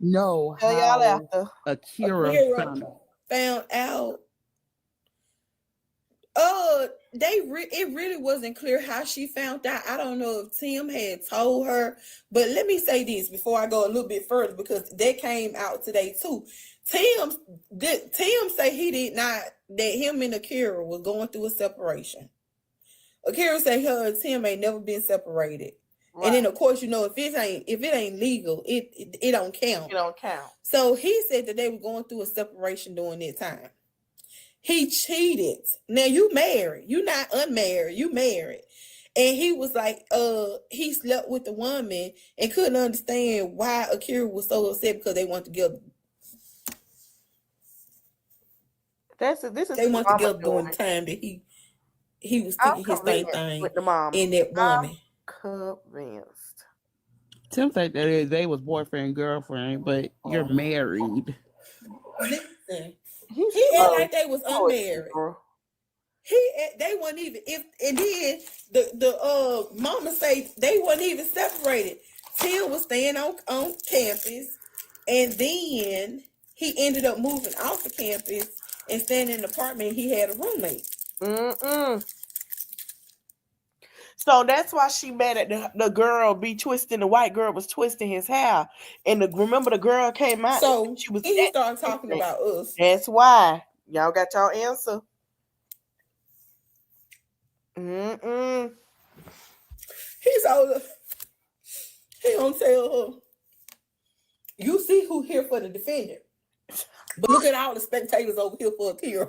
No, Tell y'all how after. Akira Akira found out. found out. It really wasn't clear how she found out. I don't know if Tim had told her, but let me say this before I go a little bit further because that came out today too. Tim say he did not, that him and Akira was going through a separation. Akira say her and Tim ain't never been separated. Right. And then of course, you know, if it ain't legal, it don't count. It don't count. So he said that they were going through a separation during that time. He cheated. Now you married. You not unmarried. You married. And he was like, he slept with the woman and couldn't understand why Akira was so upset because they weren't together. They weren't together during the time that he was sticking his thing with the mom in that woman. I'm convinced. Tim said that they was boyfriend and girlfriend, but you're married. Listen, he act like they was unmarried. They weren't even and then the mama say they weren't even separated. Tim was staying on campus, and then he ended up moving off the campus and staying in an apartment. He had a roommate. So that's why she mad at the girl be twisting. The white girl was twisting his hair, and remember the girl came out. So she was. He started talking about us. That's why y'all got y'all answer. He's older. He gonna tell her, you see who here for the defendant, but look at all the spectators over here for Akira.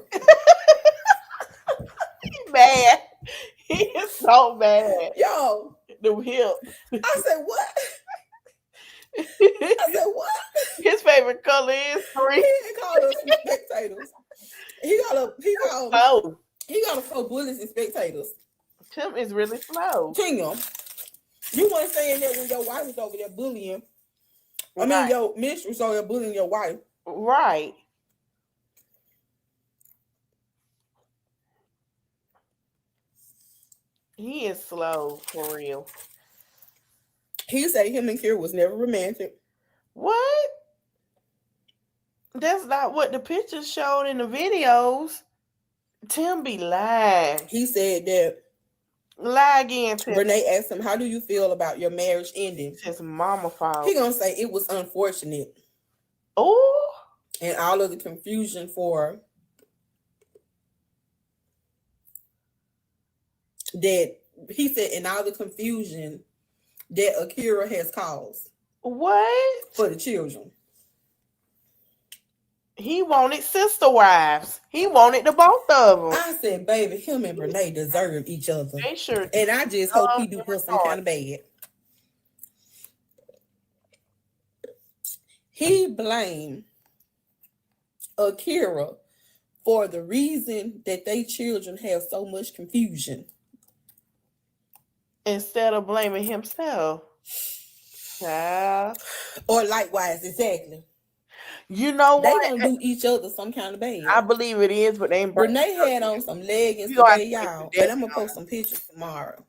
He's mad. He is so mad. Yo, the hip. I said what? I said what? His favorite color is green. He called us spectators. He got a 4 bullets and spectators. Tim is really slow. Tim, you weren't saying that when your wife was over there bullying. Right. I mean, your mistress over there bullying your wife. Right. He is slow, for real. He said him and Kira was never romantic. What? That's not what the pictures showed in the videos. Tim be lying. He said that. Lie again, Tim. Brenay asked him, how do you feel about your marriage ending? It's his mama fault. He gonna say it was unfortunate. Oh. And all of the confusion for that, he said, and all the confusion that Akira has caused. What? For the children. He wanted sister wives. He wanted the both of them. I said, baby, him and Brenay deserve each other. They sure. And I just hope he do her some kind of bad. He blamed Akira for the reason that they children have so much confusion. Instead of blaming himself. Yeah. Or likewise, exactly. You know what? They gonna do each other some kind of bad. I believe it is, but they ain't. Brenay had on some leggings today, y'all. And I'm gonna post some pictures tomorrow.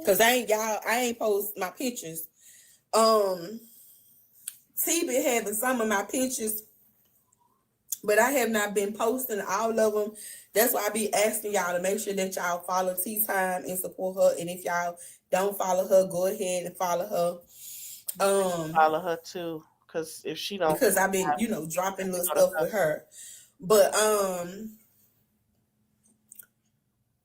Cause I ain't post my pictures. T been having some of my pictures, but I have not been posting all of them. That's why I be asking y'all to make sure that y'all follow Tea Time and support her. And if y'all don't follow her, go ahead and follow her. Follow her too. Because if she don't, because I've been, dropping little stuff with her. But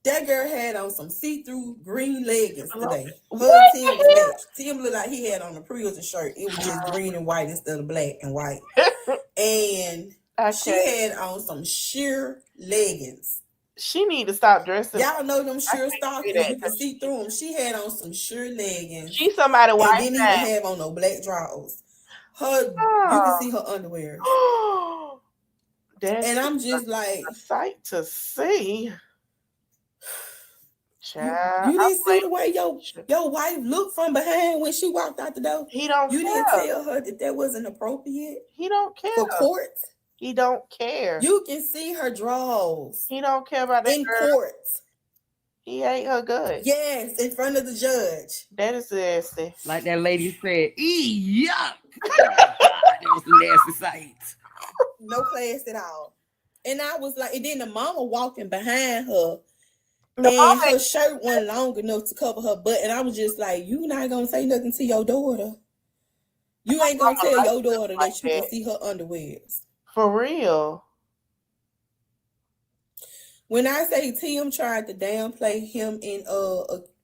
that girl had on some see-through green leggings today. Her and What Tim was the matched. Tim looked like he had on a prison shirt. It was just green and white instead of black and white. hell? And she Okay. had on some sheer leggings. She need to stop dressing. Y'all know them I sheer can't say stockings. that You can 'cause see through them. She had on some sheer leggings she's somebody and wife didn't even have on no black drawers. You can see her underwear. now. That's And I'm just like, a sight to see. you Child, you I didn't see blame the way you. your wife looked from behind when she walked out the door. He don't You didn't care. tell her that wasn't appropriate He don't for care. court. He don't care. You can see her drawers He don't care about that in girl. court. He ain't her good. Yes, in front of the judge. That is nasty. Like that lady said, yuck. That was a nasty sight. No class at all. And I was like, and then the mama walking behind her, The and mama, her shirt wasn't long enough to cover her butt. And I was just like, you not gonna say nothing to your daughter. You ain't gonna tell your daughter like that you can that. see her underwears. For real. When I say Tim tried to downplay him in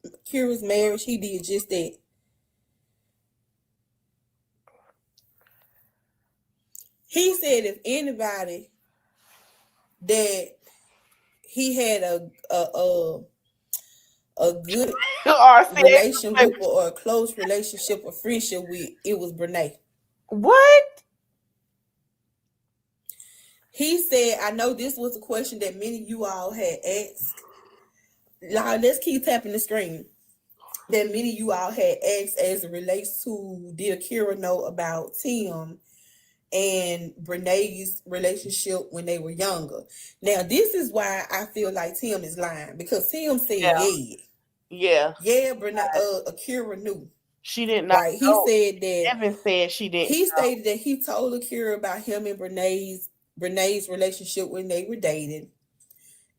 Akira's marriage, he did just that. He said if anybody that he had a good relationship or a close relationship or friendship with, it was Brenay. What? He said, I know this was a question that many of you all had asked. Now, let's keep tapping the screen. That many of you all had asked as it relates to, did Akira know about Tim and Brenay's relationship when they were younger? Now, this is why I feel like Tim is lying, because Tim said, Yeah. Akira knew. She did not Right. know. He said that. Evan said she didn't. He stated that he told Akira about him and Brenay's relationship when they were dating.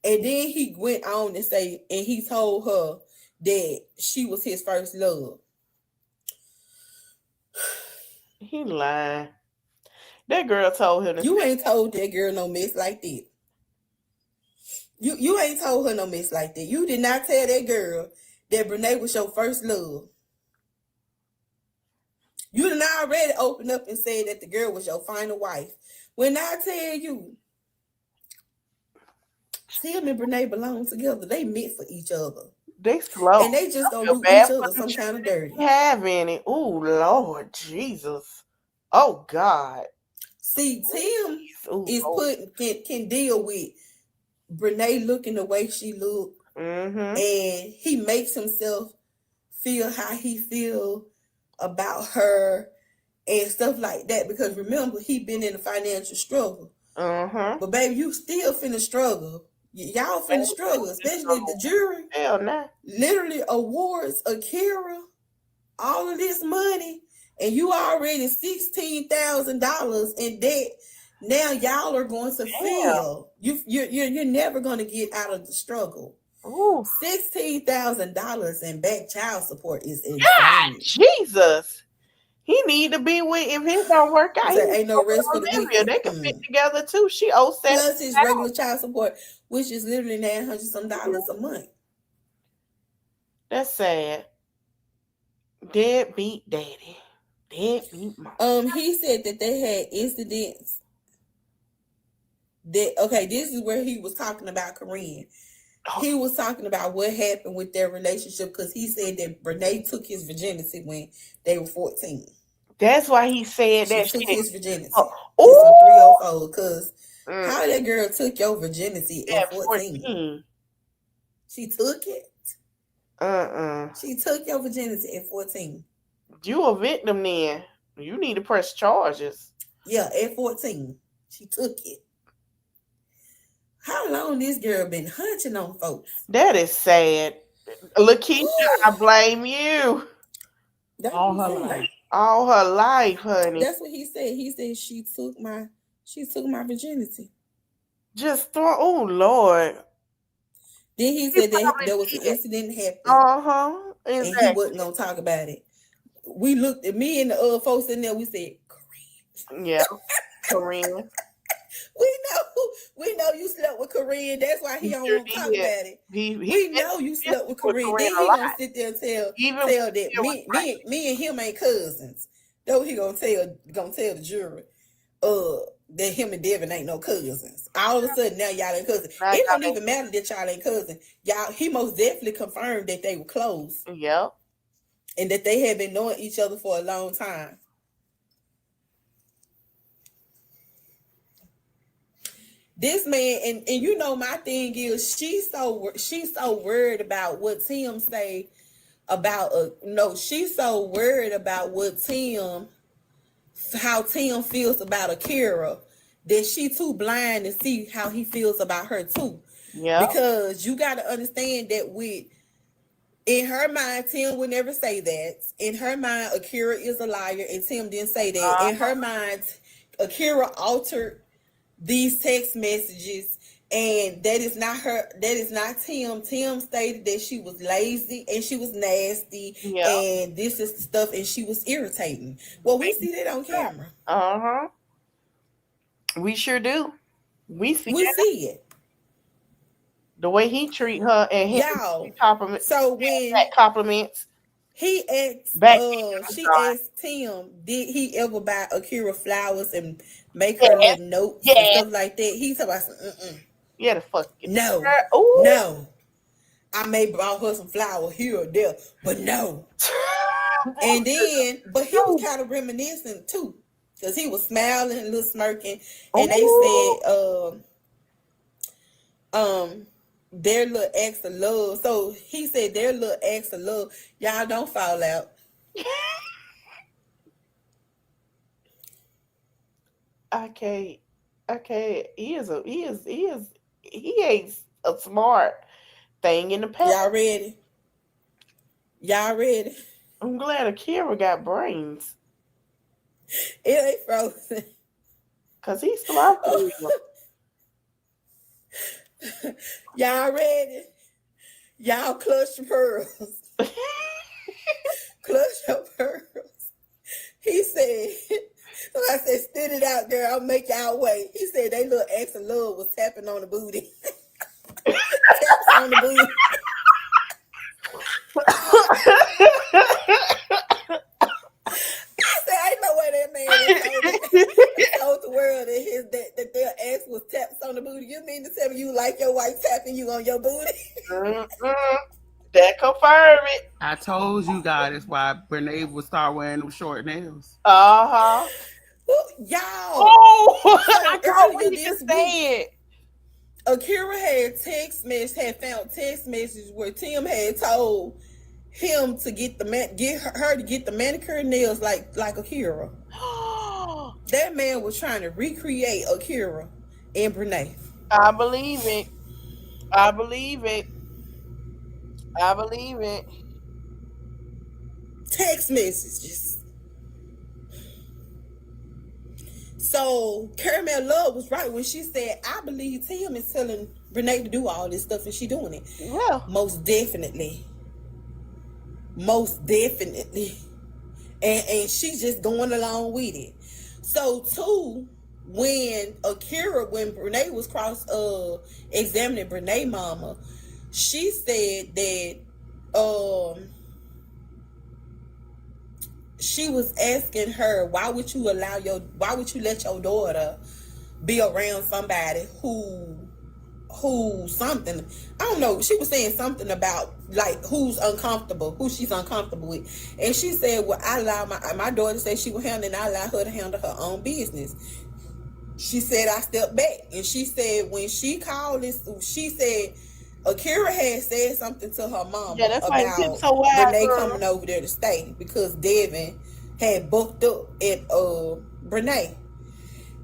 And then he went on to say, and he told her that she was his first love. He lied. That girl told him. You ain't told that girl no mess like that. You ain't told her no mess like that. You did not tell that girl that Brenay was your first love. You done already opened up and said that the girl was your final wife. When I tell you, Tim and Brenay belong together. They meant for each other. They slow. And they just gonna do each other some kind of dirty. Have any? Oh Lord Jesus. Oh God. See, Tim can deal with Brenay looking the way she look. Mm-hmm. And he makes himself feel how he feel about her and stuff like that. Because remember, he been in a financial struggle. But baby, you still finna struggle. Y'all finna struggle, especially the jury. Hell no. Literally awards Akira all of this money, and you already $16,000 in debt. Now y'all are going to fail. You're never going to get out of the struggle. $16,000 in back child support is insane. God, Jesus. He need to be with, if it don't work out. So ain't no rest for the wicked. They can fit together too. She owes $7,000. Plus his regular child support, which is literally $900 some a month. That's sad. Deadbeat daddy. Deadbeat mom. He said that they had incidents. This is where he was talking about Korean. He was talking about what happened with their relationship, because he said that Brenay took his virginity when they were 14. That's why he said she that took his virginity. Oh, 304, because how that girl took your virginity at 14? She took it. She took your virginity at 14. You a victim then. You need to press charges. Yeah, at 14. She took it. How long this girl been hunching on folks? That is sad. Lakeisha, I blame you. All her life. All her life, honey. That's what he said. He said she took my virginity. Just throw, oh Lord. Then he said that there was an incident happened. Exactly. And he wasn't gonna talk about it. We looked at me and the folks in there, we said, Korean. Yeah. Korean. know you slept with Korean. That's why he He don't sure want to talk did. about it. He We know you did slept with with Korean. Corinne Then a he gonna lot. sit there and tell Even when tell that it was me and him ain't cousins. That's what he gonna tell the jury. That him and Devin ain't no cousins. All of a sudden now y'all ain't cousins. now It don't y'all even matter that y'all ain't cousins. Y'all, he most definitely confirmed that they were close yep. and that they had been knowing each other for a long time. This man, and you know my thing is she's so worried about what Tim say about no, she's so worried about what how Tim feels about Akira that she too blind to see how he feels about her too. Yep. Because you got to understand that in her mind, Tim would never say that. In her mind, Akira is a liar, and Tim didn't say that. In her mind, Akira altered these text messages, and that is not her. That is not Tim. Tim stated that she was lazy and she was nasty, Yep. and this is the stuff, and she was irritating. Well, we see that on camera. Uh-huh. We sure do. We see We see it, the way he treat her and him y'all. compliment So when that compliments he asked, back. I'm she sorry. asked Tim, did he ever buy Akira flowers and make her Yeah. little notes and Yeah. stuff like that? He told us, Yeah, the fuck get no, Ooh. no. I may bought her some flour here or there, but no. And then, but he was kind of reminiscing too, because he was smiling and a little smirking, and they Ooh. said, their little acts of love. So he said their little acts of love. Y'all don't fall out. Okay. Okay. He ain't a smart thing in the past. Y'all ready? Y'all ready? I'm glad Akira got brains. It ain't frozen. Cause he's smart for real. Y'all ready? Y'all clutch your pearls. Clutch your pearls. He said, so I said, spit it out there. I'll make y'all wait. He said they little acts of love was tapping on the booty. Taps on the booty. I said, ain't no way that man told the world that their ass was taps on the booty. You mean to tell me you like your wife tapping you on your booty? That confirm it. I told you guys that's why Brenay would start wearing them short nails. Uh-huh. Well, y'all. Oh, So I can't earlier wait to this say week, it. Akira had found text messages where Tim had told him to get her to get the manicure nails like Akira. That man was trying to recreate Akira and Brenay. I believe it. I believe it. I believe it. Text messages. So Caramel Love was right when she said, I believe Tim is telling Brenay to do all this stuff and she doing it. Yeah. Most definitely. Most definitely. And she's just going along with it. So too, when Brenay was examining Brenay mama, she said that she was asking her, why would you let your daughter be around somebody who something, I don't know, she was saying something about like who she's uncomfortable with. And she said, well, I allow my daughter said she was handling, I allow her to handle her own business. She said, I stepped back. And she said when she called this, she said Akira had said something to her mama about Brenay coming over there to stay because Devin had booked up at Brenay.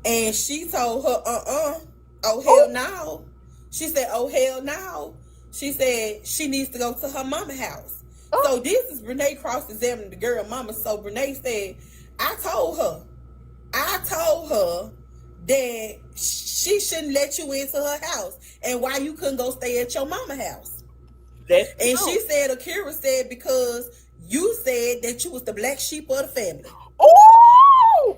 And she told her, oh hell no. She said, oh hell no. She said she needs to go to her mama's house. So this is Brenay cross-examining the girl mama. So Brenay said, I told her that she shouldn't let you into her house and why you couldn't go stay at your mama's house. And she said, Akira said, because you said that you was the black sheep of the family. Oh,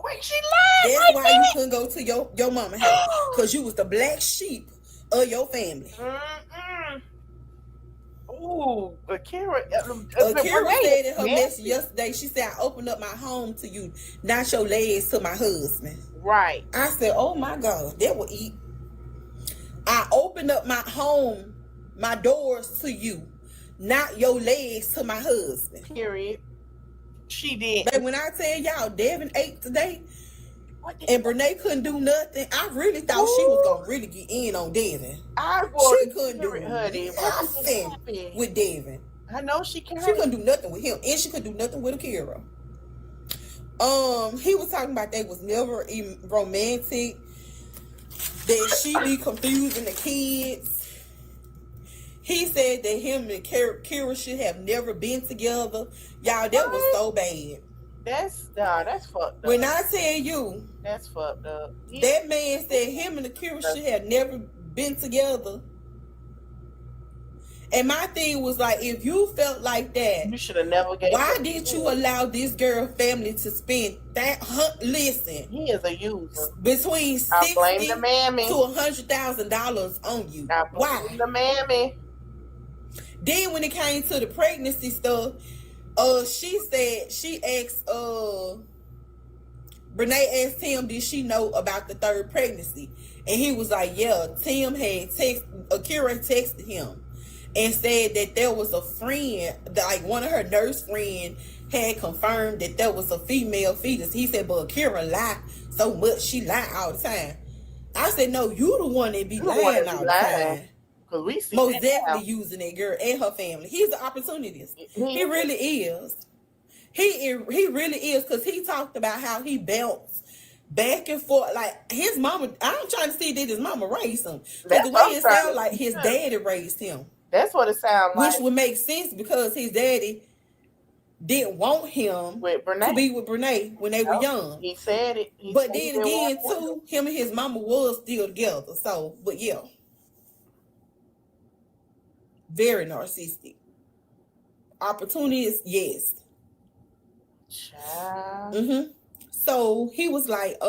wait, She lied That's like why you couldn't go to your mama house, that. because you was the black sheep of your family. Mm-mm. Ooh, Akira. Akira Brenay is said in her message nasty. yesterday, she said, I opened up my home to you, not your legs to my husband. Right. I said, oh my God, that will eat. I opened up my home, my doors to you, not your legs to my husband. Period. She did. But when I tell y'all, Devin ate today, What did and Brenay couldn't do nothing, I really thought she was going to really get in on Devin. I She wanted couldn't do Spirit Honey, but I'm just nothing happy. with Devin. I know she can't. She couldn't do nothing with him, and she couldn't do nothing with Akira. He was talking about they was never even romantic, that she be confusing the kids. He said that him and Kira should have never been together. Y'all, that was so bad. That's fucked up. When I tell you, that's fucked up. That man said him and Akira should have never been together. And my thing was like, if you felt like that, you should have never gave. Why did you allow this girl family to spend that? Listen, he is a user. Between $60,000 to $100,000 on you. Why? The mammy. Then when it came to the pregnancy stuff, she said she asked Brenay asked Tim, did she know about the third pregnancy? And he was like, yeah. Tim had Akira texted him and said that there was a friend, like one of her nurse friends had confirmed that there was a female fetus. He said, but Akira lied so much, she lied all the time. I said, no, you the one that be lying all the time. Cause we see most definitely using that girl and her family. He's an opportunist. He really is. He really is, because he talked about how he bounced back and forth. Like his mama, I'm trying to see that his mama raised him. Because the way it sounds like his daddy raised him. That's what it sounds like. Which would make sense because his daddy didn't want him to be with Brenay when they were young. He said it. But then again, too, him and his mama was still together. So, but yeah. Very narcissistic. Opportunist, yes. Child. Mm-hmm. So he was like, I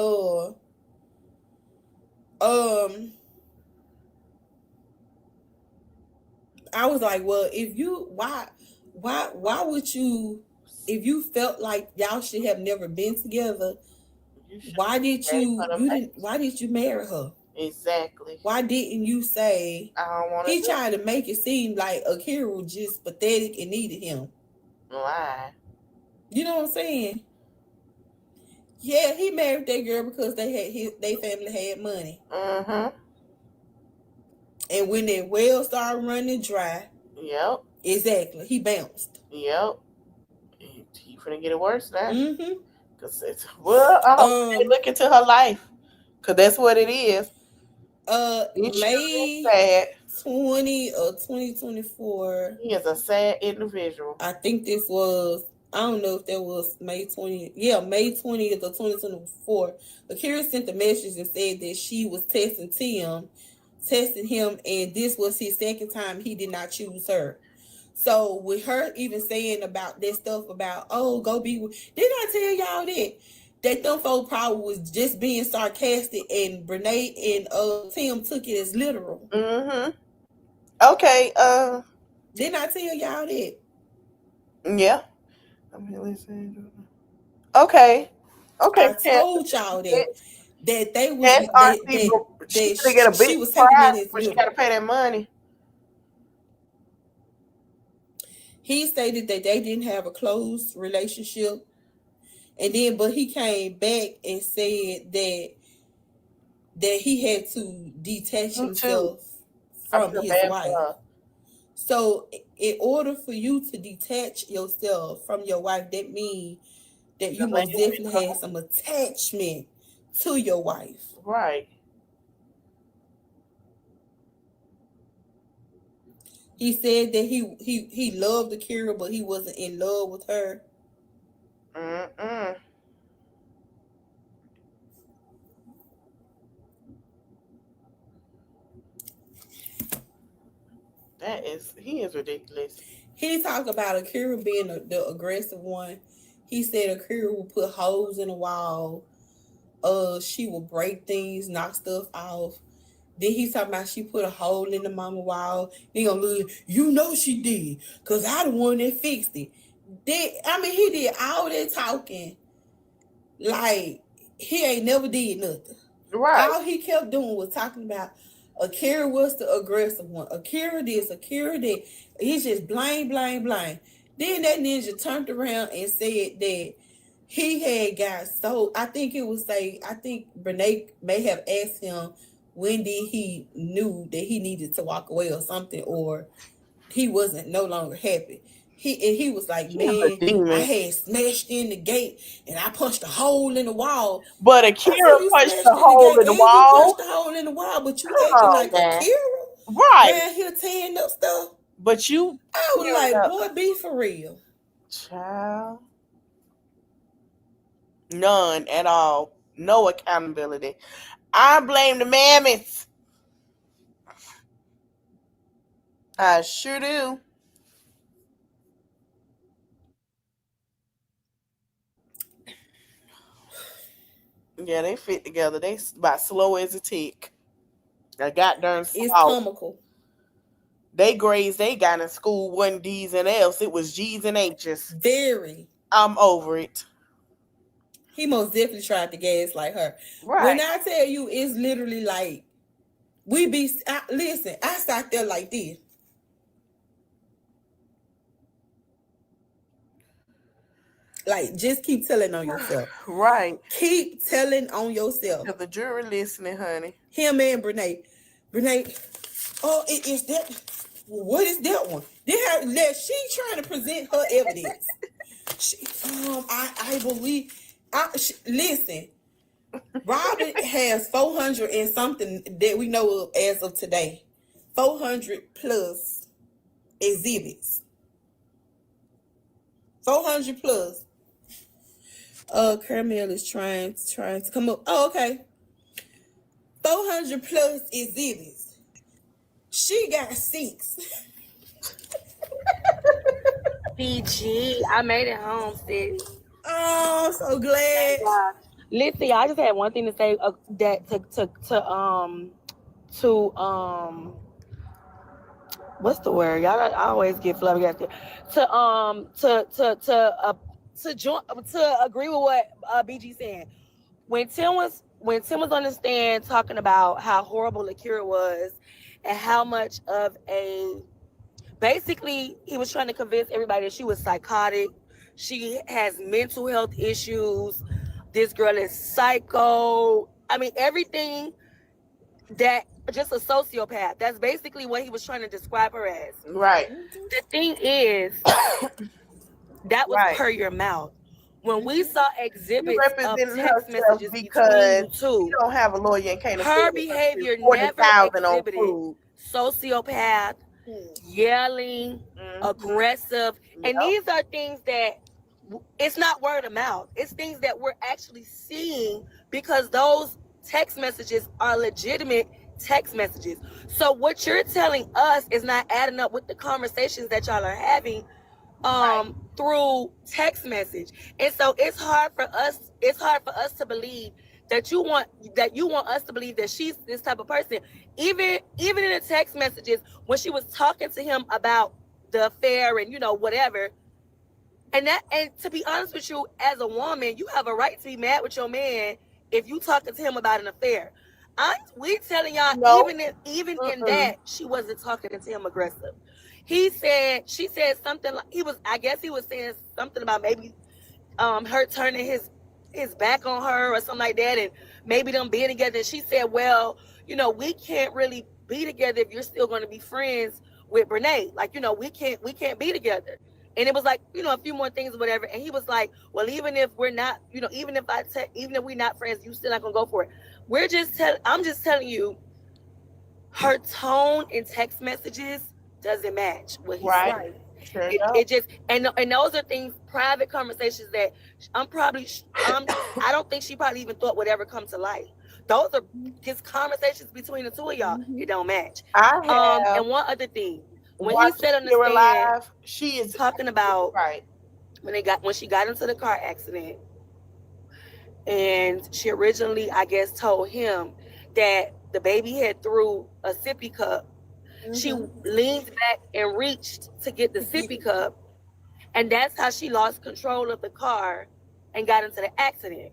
was like, well, if you why would you, if you felt like y'all should have never been together, why did you marry her? Exactly. Why didn't you say? I don't want to. He tried to make it seem like Akira was just pathetic and needed him. Why? You know what I'm saying? Yeah, he married that girl because they family had money. Mm-hmm. And when that well started running dry, yep, exactly, he bounced. Yep, he finna get it worse now. Mm-hmm. Cause it's I hope they look into her life, cause that's what it is. May 20 or 2024. He is a sad individual. I think this was, I don't know if that was May 20th. Yeah, May 20th of 2024. Akira sent a message and said that she was testing him, and this was his second time he did not choose her. So with her even saying about that stuff about, oh, go be with, didn't I tell y'all that them folk probably was just being sarcastic, and Brenay and Tim took it as literal. Mm-hmm. Okay. Didn't I tell y'all that? Yeah. I mean, listen. Okay. I told y'all that they was she was taking it as, but she gotta pay that money. He stated that they didn't have a close relationship. And then, but he came back and said that he had to detach himself from his wife. So, in order for you to detach yourself from your wife, that means that you most definitely had some attachment to your wife. Right. He said that he loved Akira, but he wasn't in love with her. Mm-mm. He is ridiculous. He talked about Akira being the aggressive one. He said Akira will put holes in the wall She would break things, knock stuff off. Then he's talking about she put a hole in the mama wall. They gonna look, you know she did, cause I the one that fixed it. He did all that talking like he ain't never did nothing. Right. All he kept doing was talking about Akira was the aggressive one. Akira this, Akira that. He's just blame. Then that ninja turned around and said that he had got so. I think Brenay may have asked him when did he knew that he needed to walk away or something, or he wasn't no longer happy. He was like, man, I had smashed in the gate and I punched a hole in the wall. But I said, Akira you punched smashed the in the hole gate in the and you punched wall. the hole in the wall, but you Come acting on, like man. Akira Right. around here tearing up stuff. But you I was like, boy, be for real. Child. None at all. No accountability. I blame the mammoths. I sure do. Yeah, they fit together. They about slow as a tick. I got darn It's slow. comical. They grades they got in school wasn't D's and F's. It was G's and H's. Very. I'm over it. He most definitely tried to gaslight her. When Right. I tell you, it's literally like listen, I sat there like this. Like, just keep telling on yourself. Right. Keep telling on yourself. To the jury listening, honey. Him and Brenay. Oh, it is that. What is that one? She trying to present her evidence. I believe. Listen, Robin has 400 and something that we know of as of today. 400 plus exhibits. 400 plus. Caramel is trying to come up. Oh, okay. 400 plus exhibits. She got 6. BG, I made it home, sis. Oh, I'm so glad. Yeah. Listen, y'all, I just had one thing to say that to what's the word? Y'all, I always get flabbergasted. To join to agree with what BG saying. When Tim was on the stand talking about how horrible Akira was and how much of a basically he was trying to convince everybody that she was psychotic, she has mental health issues, this girl is psycho. I mean, everything that just a sociopath. That's basically what he was trying to describe her as. Right. The thing is, that was Right. per your mouth. When we saw She exhibits of representing text herself messages between because you two, she don't have a lawyer and can't her afford behavior never 40,000 on exhibited food. sociopath, yelling, aggressive. And these are things that it's not word of mouth. It's things that we're actually seeing because those text messages are legitimate text messages. So what you're telling us is not adding up with the conversations that y'all are having through text message. And so it's hard for us to believe that you want us to believe that she's this type of person. Even in the text messages when she was talking to him about the affair and whatever. And to be honest with you, as a woman, you have a right to be mad with your man if you talking to him about an affair. We telling y'all, No. even in that, she wasn't talking to him aggressive. She said something like I guess he was saying something about maybe her turning his back on her or something like that, and maybe them being together. And she said, well, we can't really be together if you're still going to be friends with Brenay. Like, we can't be together. And it was like, a few more things or whatever. And he was like, well, even if we're not, even if we're not friends, you still not gonna go for it. I'm just telling you, her tone in text messages doesn't match what he's saying. Right. Sure It just and those are things, private conversations that I don't think she probably even thought would ever come to light. Those are just conversations between the two of y'all. It don't match. I have And one other thing, when he watched said on the Akira stand, live. She is talking about right. when she got into the car accident, And she originally, I guess, told him that the baby had threw a sippy cup. She leaned back and reached to get the sippy cup, and that's how she lost control of the car and got into the accident.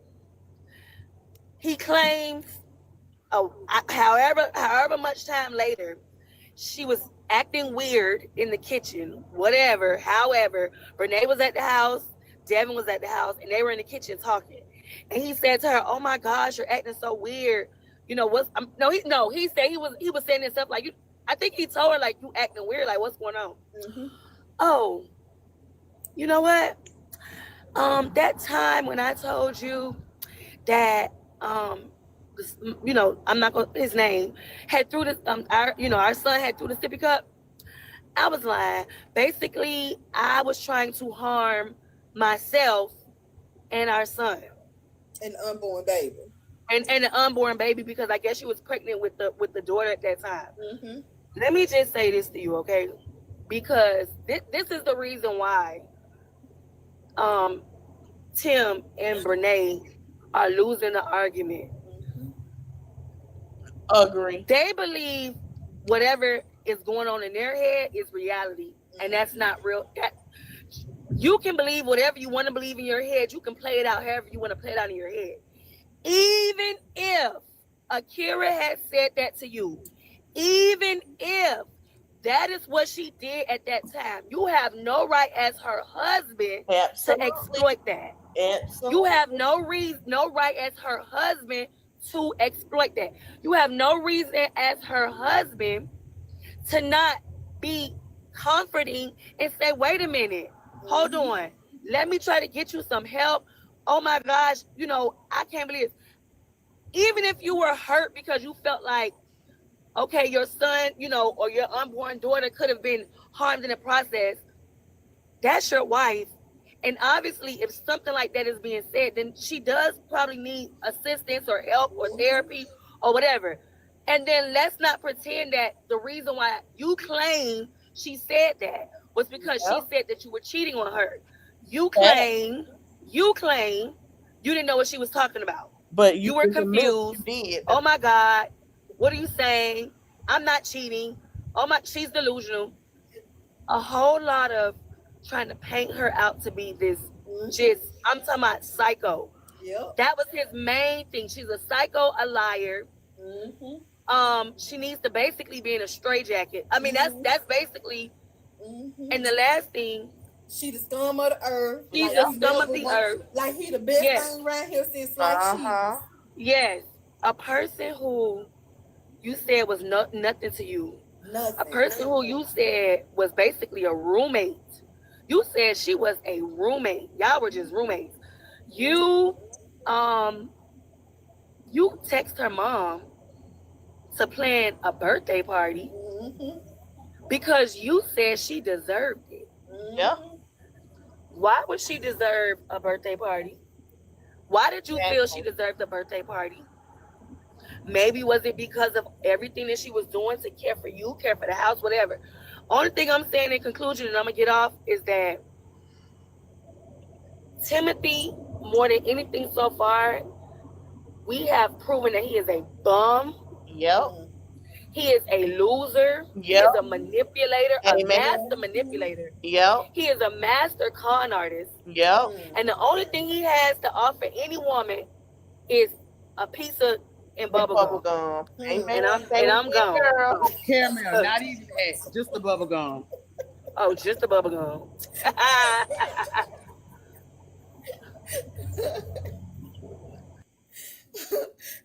He claims, however much time later, she was acting weird in the kitchen, whatever. However, Brenay was at the house, Devin was at the house, and they were in the kitchen talking. And he said to her, "Oh my gosh, you're acting so weird. You know what's he said he was saying this stuff like you. I think he told her like you acting weird, like what's going on." Oh, you know what? That time when I told you that I'm not gonna his name had threw this our son had threw the sippy cup. I was lying. Basically, I was trying to harm myself and our son. An unborn baby. And an unborn baby, because I guess she was pregnant with the daughter at that time. Let me just say this to you, okay? Because this is the reason why Tim and Brenay are losing the argument. Agree. They believe whatever is going on in their head is reality, and that's not real. You can believe whatever you want to believe in your head. You can play it out however you want to play it out in your head. Even if Akira had said that to you, even if that is what she did at that time, you have no right as her husband to exploit that. You have no right as her husband to exploit that. You have no reason as her husband to not be comforting and say, wait a minute, hold on, let me try to get you some help. Oh my gosh, I can't believe it. Even if you were hurt because you felt like, okay, your son, or your unborn daughter could have been harmed in the process, that's your wife. And obviously, if something like that is being said, then she does probably need assistance or help or therapy or whatever. And then let's not pretend that the reason why you claim she said that was because she said that you were cheating on her. You claim you didn't know what she was talking about. But you were confused. You did. Oh my God, what are you saying? I'm not cheating. She's delusional. A whole lot of trying to paint her out to be this I'm talking about psycho. That was his main thing. She's a psycho, a liar. She needs to basically be in a straitjacket. I mean, that's basically. And the last thing, she the scum of the earth. She's the scum of the earth. Like he the best thing around here since like Yes, a person who you said was nothing to you. Nothing. A person who you said was basically a roommate. You said she was a roommate. Y'all were just roommates. You text her mom to plan a birthday party because you said she deserved it. Why would she deserve a birthday party? Why did you feel she deserved a birthday party? Maybe was it because of everything that she was doing to care for you, care for the house, whatever. Only thing I'm saying in conclusion, and I'm going to get off, is that Timothy, more than anything so far, we have proven that he is a bum. He is a loser. He is a manipulator, a master manipulator. He is a master con artist. And the only thing he has to offer any woman is a piece of bubble gum. And I'm gone. Caramel, not even that, just the bubble gum. Oh, just the bubble gum.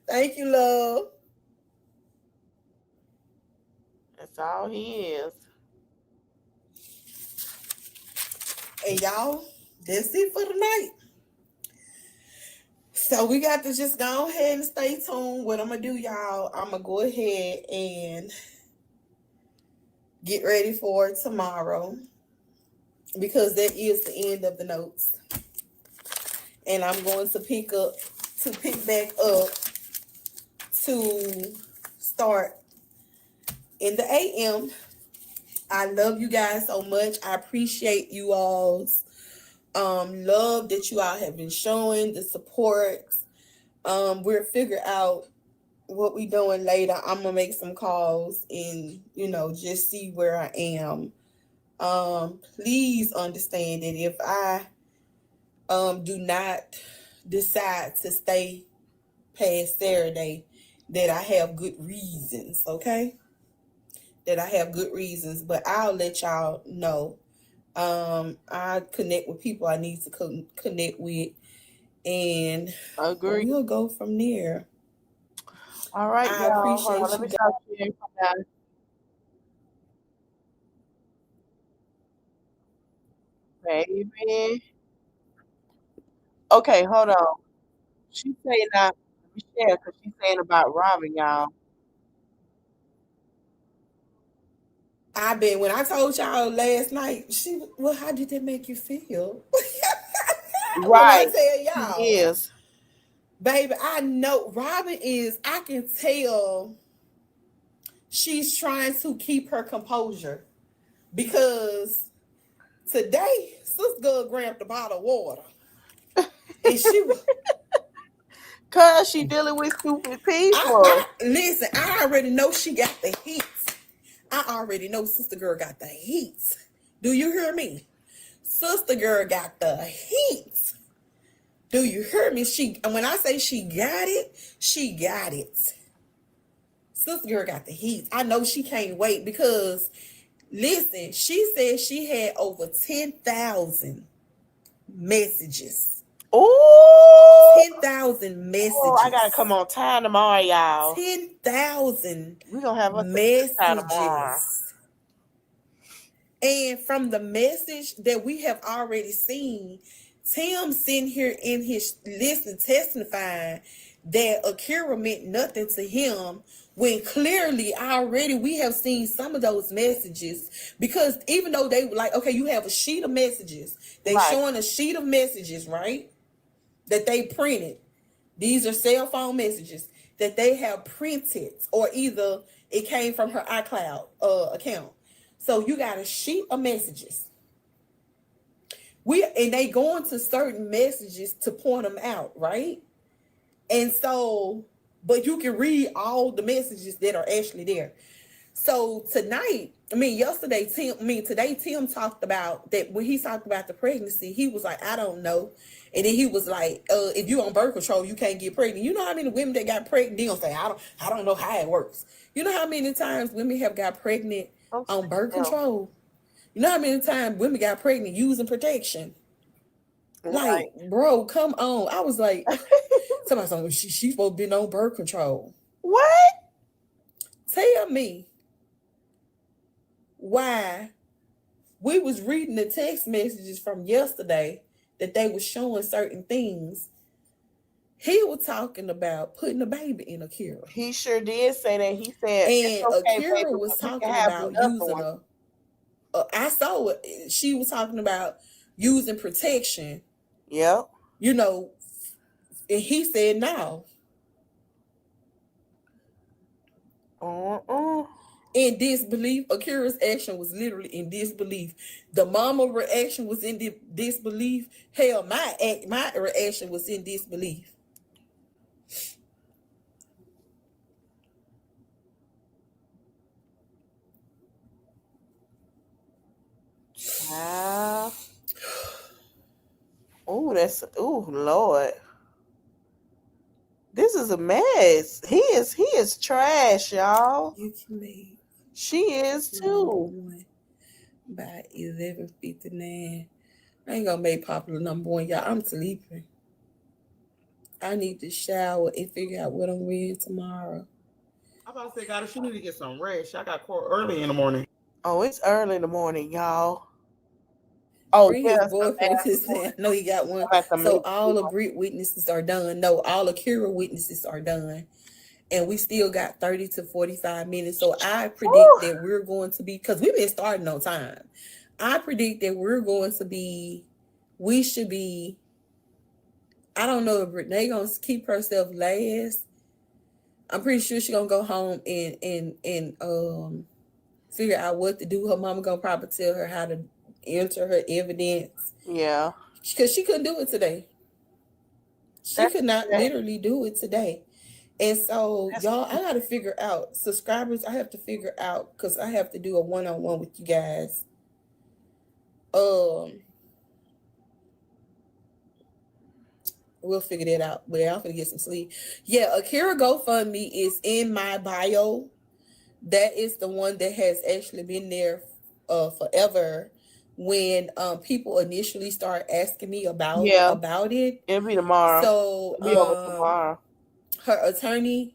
Thank you, love. That's all he is. And y'all, that's it for tonight. So we got to just go ahead and stay tuned. What I'm going to do, y'all, I'm going to go ahead and get ready for tomorrow because that is the end of the notes. And I'm going to pick back up to start in the AM. I love you guys so much. I appreciate you all's love that you all have been showing, the support. We'll figure out what we doing later. I'm gonna make some calls and just see where I am. Please understand that if I do not decide to stay past Saturday, that I have good reasons, okay? That I have good reasons, but I'll let y'all know. I connect with people I need to connect with, and Agree. we'll go from there. All right, I y'all. Hold on, appreciate let you me guys. stop sharing from now. Baby. Okay, hold on. She's saying that. Let me share because she's saying about Robin, y'all. When I told y'all last night, well, how did that make you feel? When I Right. tell She y'all, is. baby, I know Robin is, I can tell she's trying to keep her composure because today, Sister Girl grabbed a bottle of water and she was, Cause she dealing with stupid people. listen, I already know she got the heat. I already know Sister Girl got the heat. Do you hear me? Sister Girl got the heat. Do you hear me? And when I say she got it, she got it. Sister Girl got the heat. I know she can't wait because, listen, she said she had over 10,000 messages. Ooh. 10,000 Oh, I gotta messages. come on time tomorrow, y'all. 10,000 We gonna have us a good time tomorrow. messages. And from the message that we have already seen, Tim sitting here in his listen testifying that Akira meant nothing to him when clearly already we have seen some of those messages, because even though they were like, okay, you have a sheet of messages, they Right. showing a sheet of messages, right, that they printed. These are cell phone messages that they have printed, or either it came from her iCloud account. So you got a sheet of messages. And they go into certain messages to point them out, right? And so, but you can read all the messages that are actually there. So today Tim talked about that. When he talked about the pregnancy, he was like, I don't know. And then he was like, if you on birth control, you can't get pregnant. You know how many women that got pregnant, they don't say, I don't know how it works. You know how many times women have got pregnant on birth control? You know how many times women got pregnant using protection? Right. Like, bro, come on. I was like, somebody said, she's supposed to be on birth control. What? Tell me why we was reading the text messages from yesterday that they were showing certain things. He was talking about putting a baby in Akira. He sure did say that. He said, And it's okay, Akira baby, was we can talking have about another using one. I saw it. She was talking about using protection. Yep. And he said no. In disbelief. Akira's action was literally in disbelief. The mama reaction was in disbelief. Hell, my reaction was in disbelief. Oh Lord. This is a mess. He is trash, y'all. You can make She is too. #1 by 11:59. I ain't gonna make popular #1, y'all. I'm sleeping. I need to shower and figure out what I'm wearing tomorrow. I'm about to say, God, she need to get some rest. I got court early in the morning. Oh, it's early in the morning, y'all. Oh, Bring his yes. boyfriend to say, I know he got one. So all the Brit witnesses are done. No, all Akira witnesses are done. And we still got 30 to 45 minutes. So I predict that we're going to be, because we've been starting on time. I predict that we should be, I don't know if Brenay going to keep herself last. I'm pretty sure she's going to go home and figure out what to do. Her mama going to probably tell her how to enter her evidence. Yeah. Because she couldn't do it today. She That's could not literally do it today. And so, that's y'all, I got to figure out subscribers. I have to figure out because I have to do a one-on-one with you guys. Um, we'll figure that out. But I'm gonna get some sleep. Yeah, Akira GoFundMe is in my bio. That is the one that has actually been there forever. When people initially start asking me yeah. about it. It'll be tomorrow. So It'll be over tomorrow. her attorney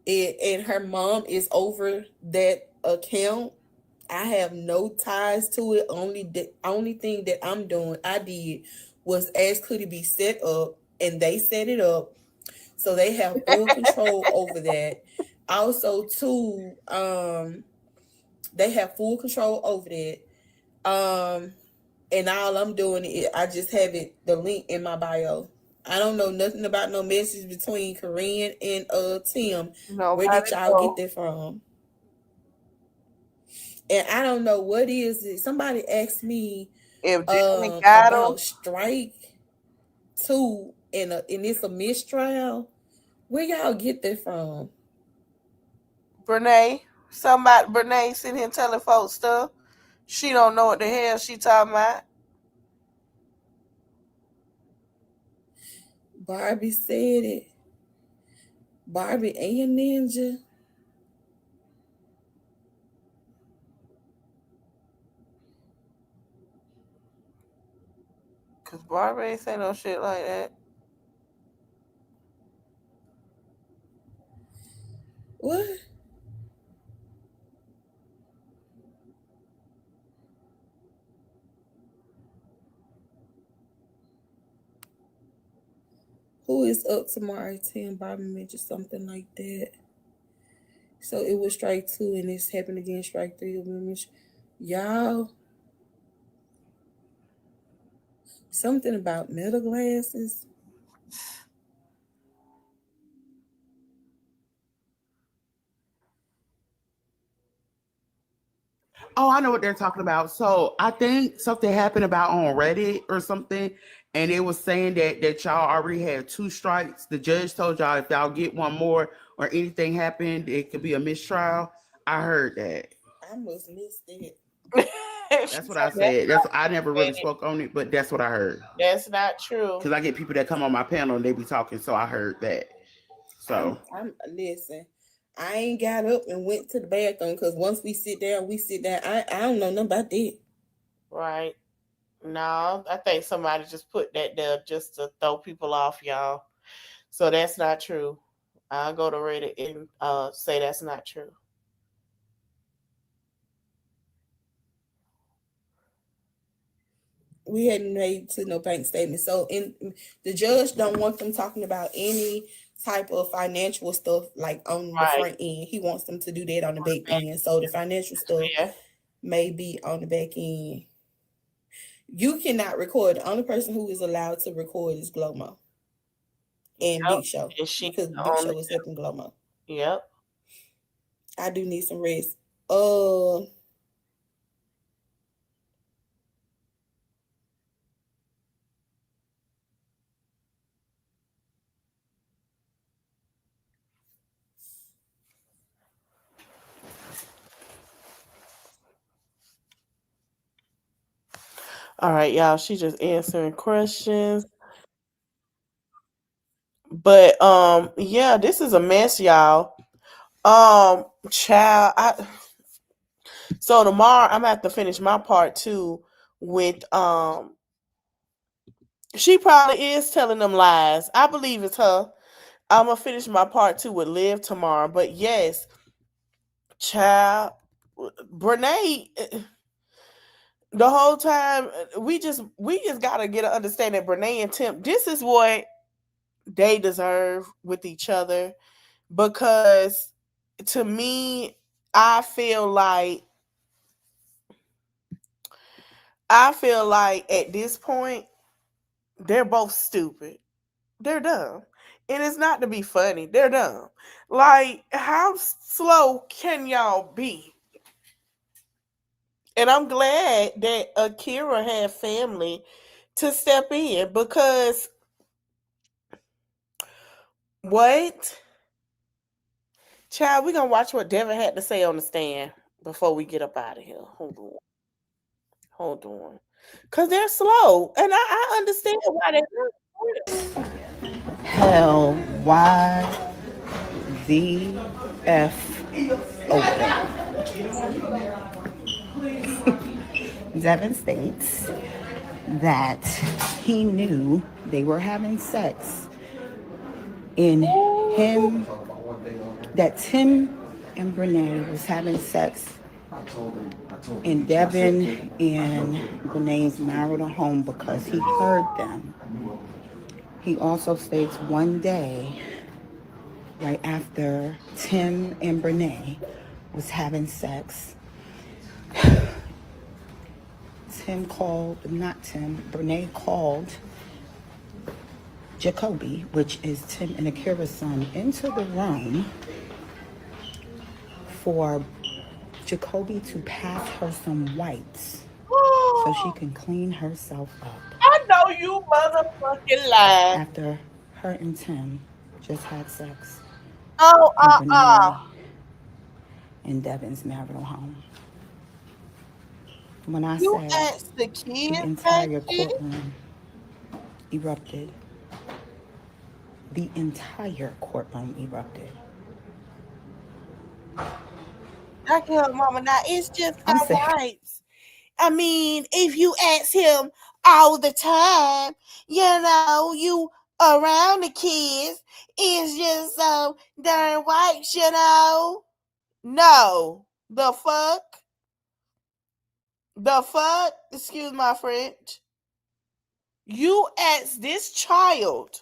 and her mom is over that account. I have no ties to it. Only thing that I did was ask could it be set up, and they set it up, so they have full control over that. Also, too, they have full control over that. And all I'm doing is I just have the link in my bio. I don't know nothing about no message between Korean and Tim. Where did Nobody y'all get know. that from? And I don't know what is it. Somebody asked me If Disney got them, about strike two and it's a mistrial. Where y'all get that from? Brenay, Brenay sitting here telling folks stuff. She don't know what the hell she talking about. Barbie said it. Barbie and Ninja. Cause Barbie ain't say no shit like that. What? Who is up tomorrow? 10 Barbie mentioned something like that. So it was strike two and it's happened again, strike three. Y'all, something about metal glasses. Oh, I know what they're talking about. So I think something happened about on Reddit or something, and it was saying that y'all already had two strikes. The judge told y'all if y'all get one more or anything happened, it could be a mistrial. I heard that. I must miss that. She That's what I said that's said. That's I never really not, spoke on it, but that's what I heard. that's not true. Because I get people that come on my panel and they be talking, so I heard that. So I'm listen. I ain't got up and went to the bathroom because once we sit down, we sit down. I don't know nothing about that. Right. No, I think somebody just put that there just to throw people off, y'all. So that's not true. I'll go to Reddit and say that's not true. We hadn't made to no bank statement. So in the judge don't want them talking about any type of financial stuff like on the Right. front end. He wants them to do that on the back end. So the financial stuff Yeah. may be on the back end. You cannot record. The only person who is allowed to record is Glomo and Yep. Big Show And she's because the Big only. Show is helping Glomo. Yep. I do need some rest. All right, y'all. She just answering questions. But yeah, this is a mess, y'all. Child, so tomorrow I'm gonna have to finish my part too with she probably is telling them lies. I believe it's her. I'm gonna finish my part two with Liv tomorrow. But yes, child, Brenay, the whole time we just gotta get an understanding that Brenay and Tim, this is what they deserve with each other. Because to me, I feel like at this point, they're both stupid. They're dumb. And it's not to be funny. They're dumb. Like, how slow can y'all be? And I'm glad that Akira had family to step in because What? Child, we're gonna watch what Devin had to say on the stand before we get up out of here. Hold on. Cause they're slow. And I understand why they're slow. Hell, why the F open? Devin states that he knew they were having sex in him, that Tim and Brenay was having sex in Devin and Brenay's marital home because he heard them. He also states one day, right after Tim and Brenay was having sex, Brenay called Jacoby, which is Tim and Akira's son, into the room for Jacoby to pass her some wipes so she can clean herself up. I know you motherfucking lie. After her and Tim just had sex. Oh, In Devin's marital home. When I you say asked the kids the entire that shit? courtroom erupted. The entire courtroom erupted. I can't, Mama. Now it's just I'm our sick. rights. I mean, if you ask him all the time, you around the kids, it's just so darn whites, No. The fuck? The fuck? Excuse my French. You asked this child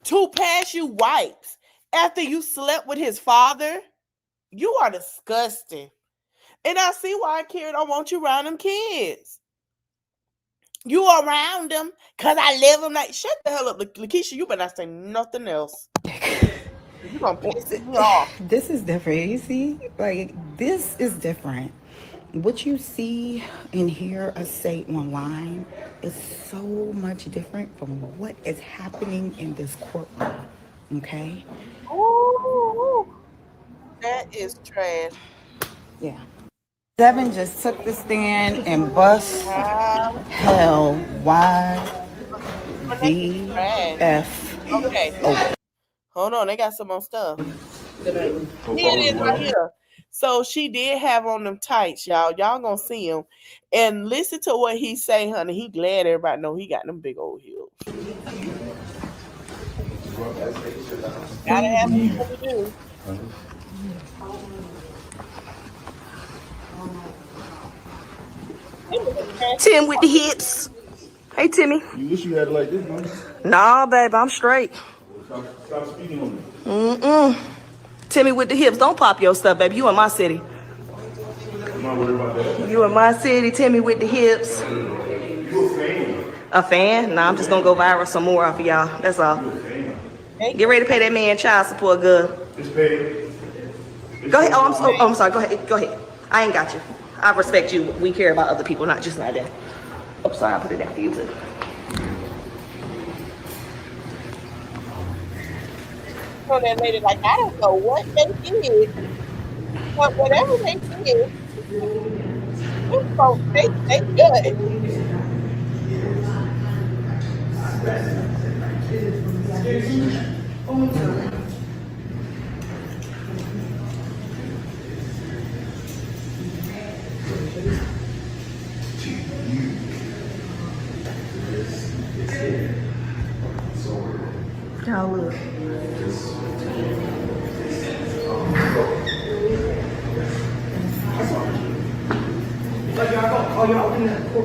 to pass you wipes after you slept with his father? You are disgusting. And I see why Akira don't want you around them kids. You around them because I live them like, shut the hell up, Lakeisha. You better not say nothing else. You're going to piss me off. This is different. You see? Like, this is different. What you see and hear us say online is so much different from what is happening in this courtroom. Okay? Ooh, that is trash. Yeah. Devin just took the stand and bust hell why the F Okay. open. Hold on, they got some more stuff. Here it is right here. So she did have on them tights, y'all. Y'all gonna see him. And listen to what he say, honey. He glad everybody know he got them big old heels. Gotta have something to do. Tim with the hips. Hey, Timmy. You wish you had it like this, man. Nah, baby, I'm straight. Stop speaking on me. Timmy with the hips. Don't pop your stuff, baby. You in my city. I'm not worried about that. You in my city, Timmy with the hips. You a fan. A fan? Nah, I'm just gonna go viral some more off of y'all. That's all. Get ready to pay that man child support, good. It's paid. Go ahead. Oh, I'm sorry. Go ahead. Go ahead. I ain't got you. I respect you. We care about other people, not just like that. I'm sorry. I put it down for you too. So that lady like, I don't know what they did, but whatever they did, they good. How look?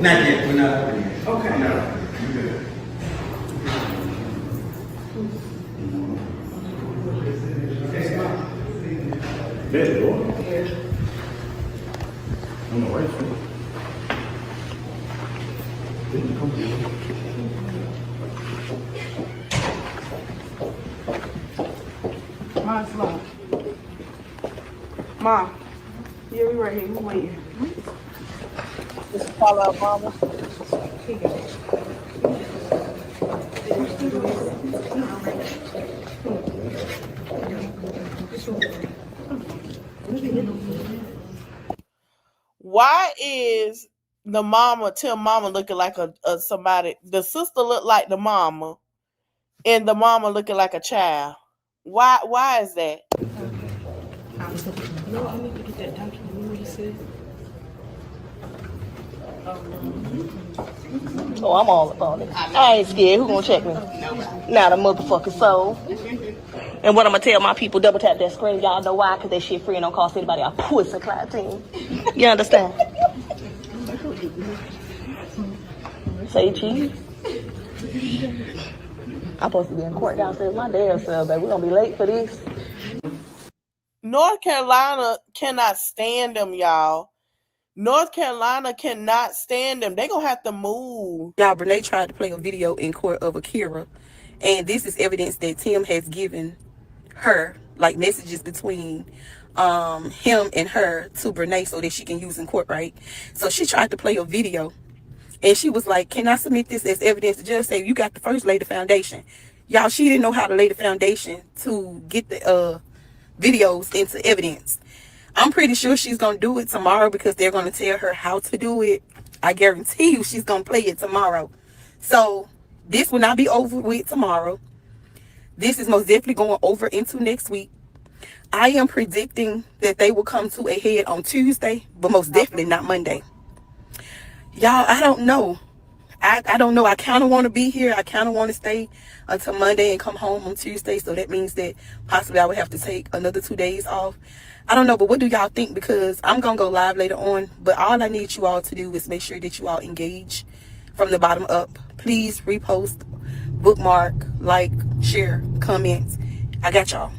Not yet, we're not opening it. Okay. No, you good. Bed door. On the right foot. Didn't come here. Mom, slow. Mom. Yeah, we right here. We waiting. Just follow up, mama. Why is the mama Tim mama looking like a somebody? The sister look like the mama, and the mama looking like a child. Why is that? No, I need to get that document. What you said? Oh, I'm all up on it. I ain't scared. Who gonna check me? Not a motherfucking soul. And what I'm gonna tell my people, double tap that screen. Y'all know why? Because that shit free and don't cost anybody a pussy cloud team. You understand? Say cheese. I'm supposed to be in court downstairs my damn self, baby. We're gonna be late for this. North Carolina cannot stand them, y'all. North Carolina cannot stand them. They gonna have to move. Y'all, Brenay tried to play a video in court of Akira, and this is evidence that Tim has given her, like messages between him and her to Brenay so that she can use in court, right? So she tried to play a video, and she was like, can I submit this as evidence? The judge said, you got to first lay the foundation. Y'all, she didn't know how to lay the foundation to get the videos into evidence. I'm pretty sure she's going to do it tomorrow because they're going to tell her how to do it. I guarantee you she's going to play it tomorrow. So this will not be over with tomorrow. This is most definitely going over into next week. I am predicting that they will come to a head on Tuesday, but most definitely not Monday. Y'all, I don't know. I don't know. I kind of want to be here. I kind of want to stay until Monday and come home on Tuesday. So that means that possibly I would have to take another 2 days off. I don't know, but what do y'all think? Because I'm going to go live later on. But all I need you all to do is make sure that you all engage from the bottom up. Please repost, bookmark, like, share, comments. I got y'all.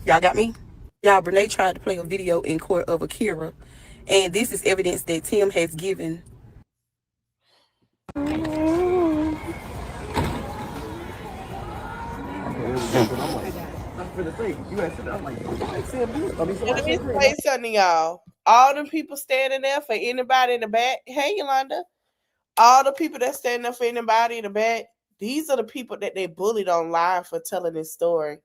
Y'all got me? Y'all, Brenay tried to play a video in court of Akira. And this is evidence that Tim has given. Let me say something, y'all. All the people standing there for anybody in the back. Hey, Yolanda. All the people that stand there for anybody in the back. These are the people that they bullied online for telling this story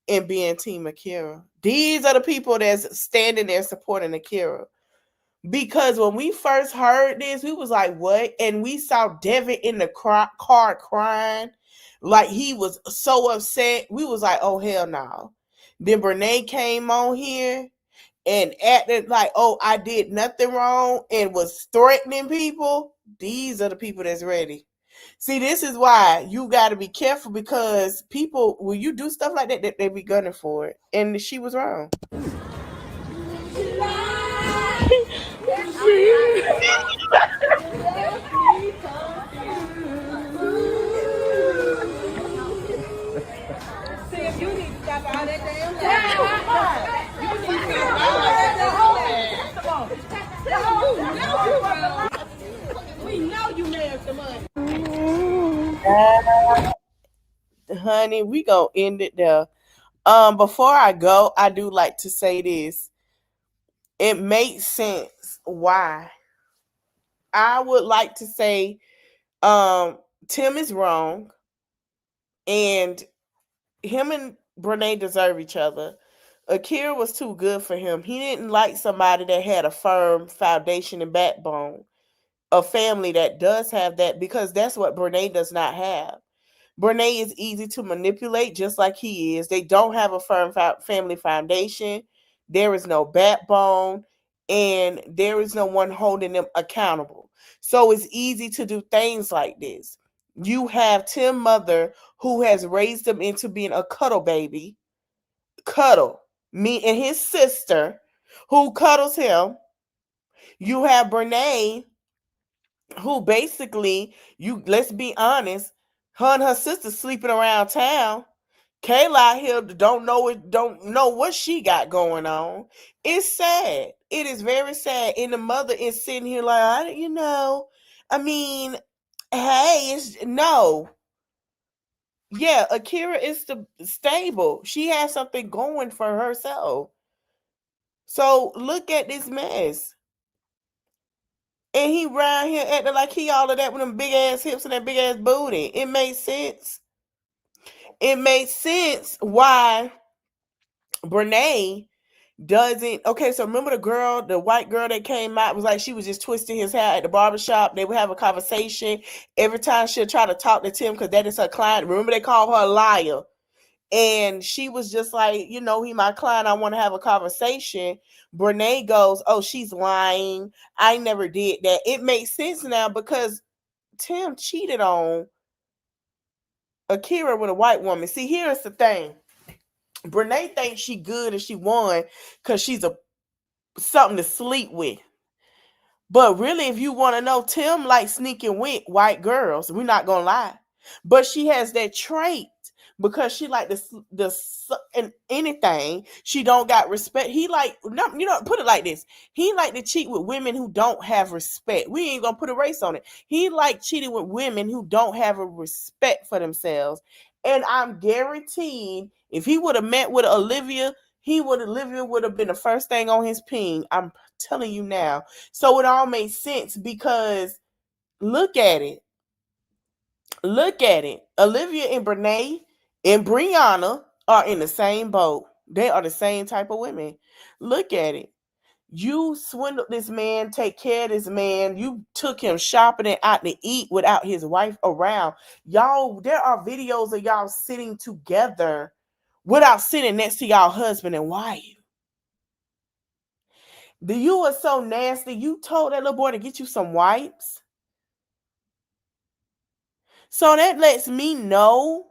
and being Team Akira. These are the people that's standing there supporting Akira. Because when we first heard this, we was like, what? And we saw Devin in the car crying. Like he was so upset. We was like, oh, hell no. Then Brenay came on here and acted like, oh, I did nothing wrong and was threatening people. These are the people that's ready. See, this is why you got to be careful because people, when you do stuff like that, they be gunning for it. And she was wrong. We know you made the money. Honey, we gonna end it there. Before I go, I do like to say this. It makes sense why. I would like to say Tim is wrong and him and Brenay deserve each other. Akira was too good for him. He didn't like somebody that had a firm foundation and backbone. A family that does have that because that's what Brenay does not have. Brenay is easy to manipulate just like he is. They don't have a firm family foundation. There is no backbone and there is no one holding them accountable. So it's easy to do things like this. You have Tim mother who has raised him into being a cuddle baby. Cuddle. Me and his sister who cuddles him. You have Brenay who basically, you let's be honest, her and her sister sleeping around town. Kayla here don't know what she got going on. It's sad. It is very sad. And the mother is sitting here like, I mean, hey, it's no. Yeah, Akira is stable. She has something going for herself. So look at this mess. And he round here acting like he all of that with them big ass hips and that big ass booty. It made sense. It made sense why Brenay doesn't. Okay, so remember the white girl that came out was like she was just twisting his hair at the barbershop. They would have a conversation every time she'll try to talk to Tim because that is her client. Remember they called her a liar. And she was just like, he my client. I want to have a conversation. Brenay goes, oh, she's lying. I never did that. It makes sense now because Tim cheated on Akira with a white woman. See, here's the thing. Brenay thinks she good and she won because she's something to sleep with. But really, if you want to know, Tim likes sneaking with white girls. We're not gonna lie, but she has that trait because she like and anything she don't got respect. He like put it like this. He like to cheat with women who don't have respect. We ain't gonna put a race on it. He like cheating with women who don't have a respect for themselves. And I'm guaranteed if he would have met with Olivia would have been the first thing on his ping. I'm telling you now. So it all makes sense because look at it. Look at it. Olivia and Brenay and Brianna are in the same boat. They are the same type of women. Look at it. You swindled this man, take care of this man. You took him shopping and out to eat without his wife around. Y'all, there are videos of y'all sitting together without sitting next to y'all husband and wife. You were so nasty. You told that little boy to get you some wipes. So that lets me know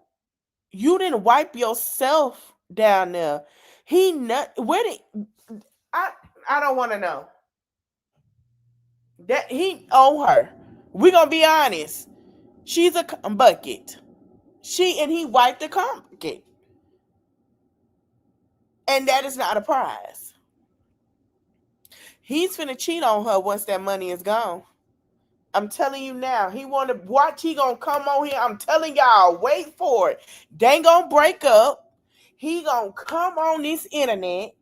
you didn't wipe yourself down there. Where did I don't want to know. That he owe her. We're gonna be honest. She's a bucket. He wiped the bucket. And that is not a prize. He's finna cheat on her once that money is gone. I'm telling you now, he want to watch. He gonna come on here. I'm telling y'all, wait for it. They ain't gonna break up. He gonna come on this internet,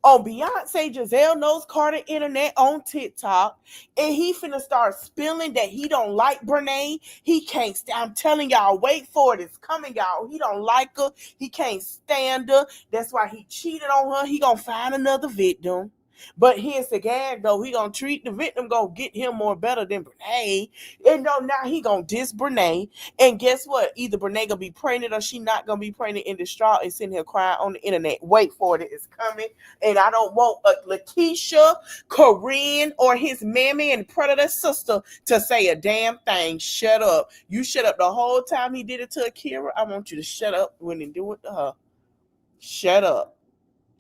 on Beyonce Giselle Knows Carter internet, on TikTok, and he finna start spilling that he don't like Brenay. He can't. I'm telling y'all, wait for it. It's coming, y'all. He don't like her. He can't stand her. That's why he cheated on her. He gonna find another victim. But here's the gag, though. He gonna treat the victim, gonna get him more better than Brenay. And now he gonna diss Brenay. And guess what? Either Brenay gonna be pregnant or she not gonna be pregnant and distraught and sitting here crying on the internet. Wait for it. It's coming. And I don't want Lakeisha, Corinne, or his mammy and Predator sister to say a damn thing. Shut up. You shut up the whole time he did it to Akira. I want you to shut up when he do it to her. Shut up.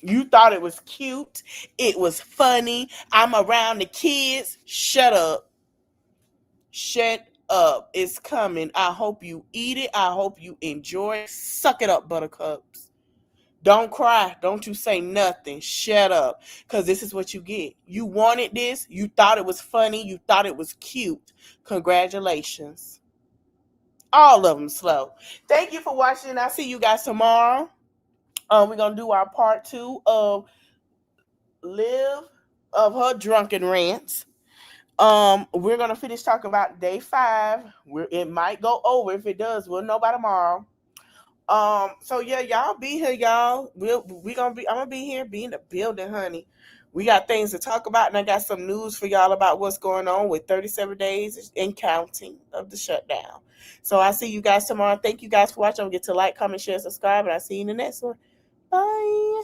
You thought it was cute. It was funny. I'm around the kids. Shut up. Shut up. It's coming. I hope you eat it. I hope you enjoy it. Suck it up, buttercups. Don't cry. Don't you say nothing. Shut up. Because this is what you get. You wanted this. You thought it was funny. You thought it was cute. Congratulations. All of them slow. Thank you for watching. I'll see you guys tomorrow. We're going to do our part 2 of Liv of her drunken rants. We're gonna finish talking about day 5. It might go over. If it does, we'll know by tomorrow. So yeah, y'all be here, y'all. I'm gonna be here, be in the building, honey. We got things to talk about, and I got some news for y'all about what's going on with 37 days and counting of the shutdown. So I'll see you guys tomorrow. Thank you guys for watching. Don't forget to like, comment, share, subscribe, and I'll see you in the next one. Bye.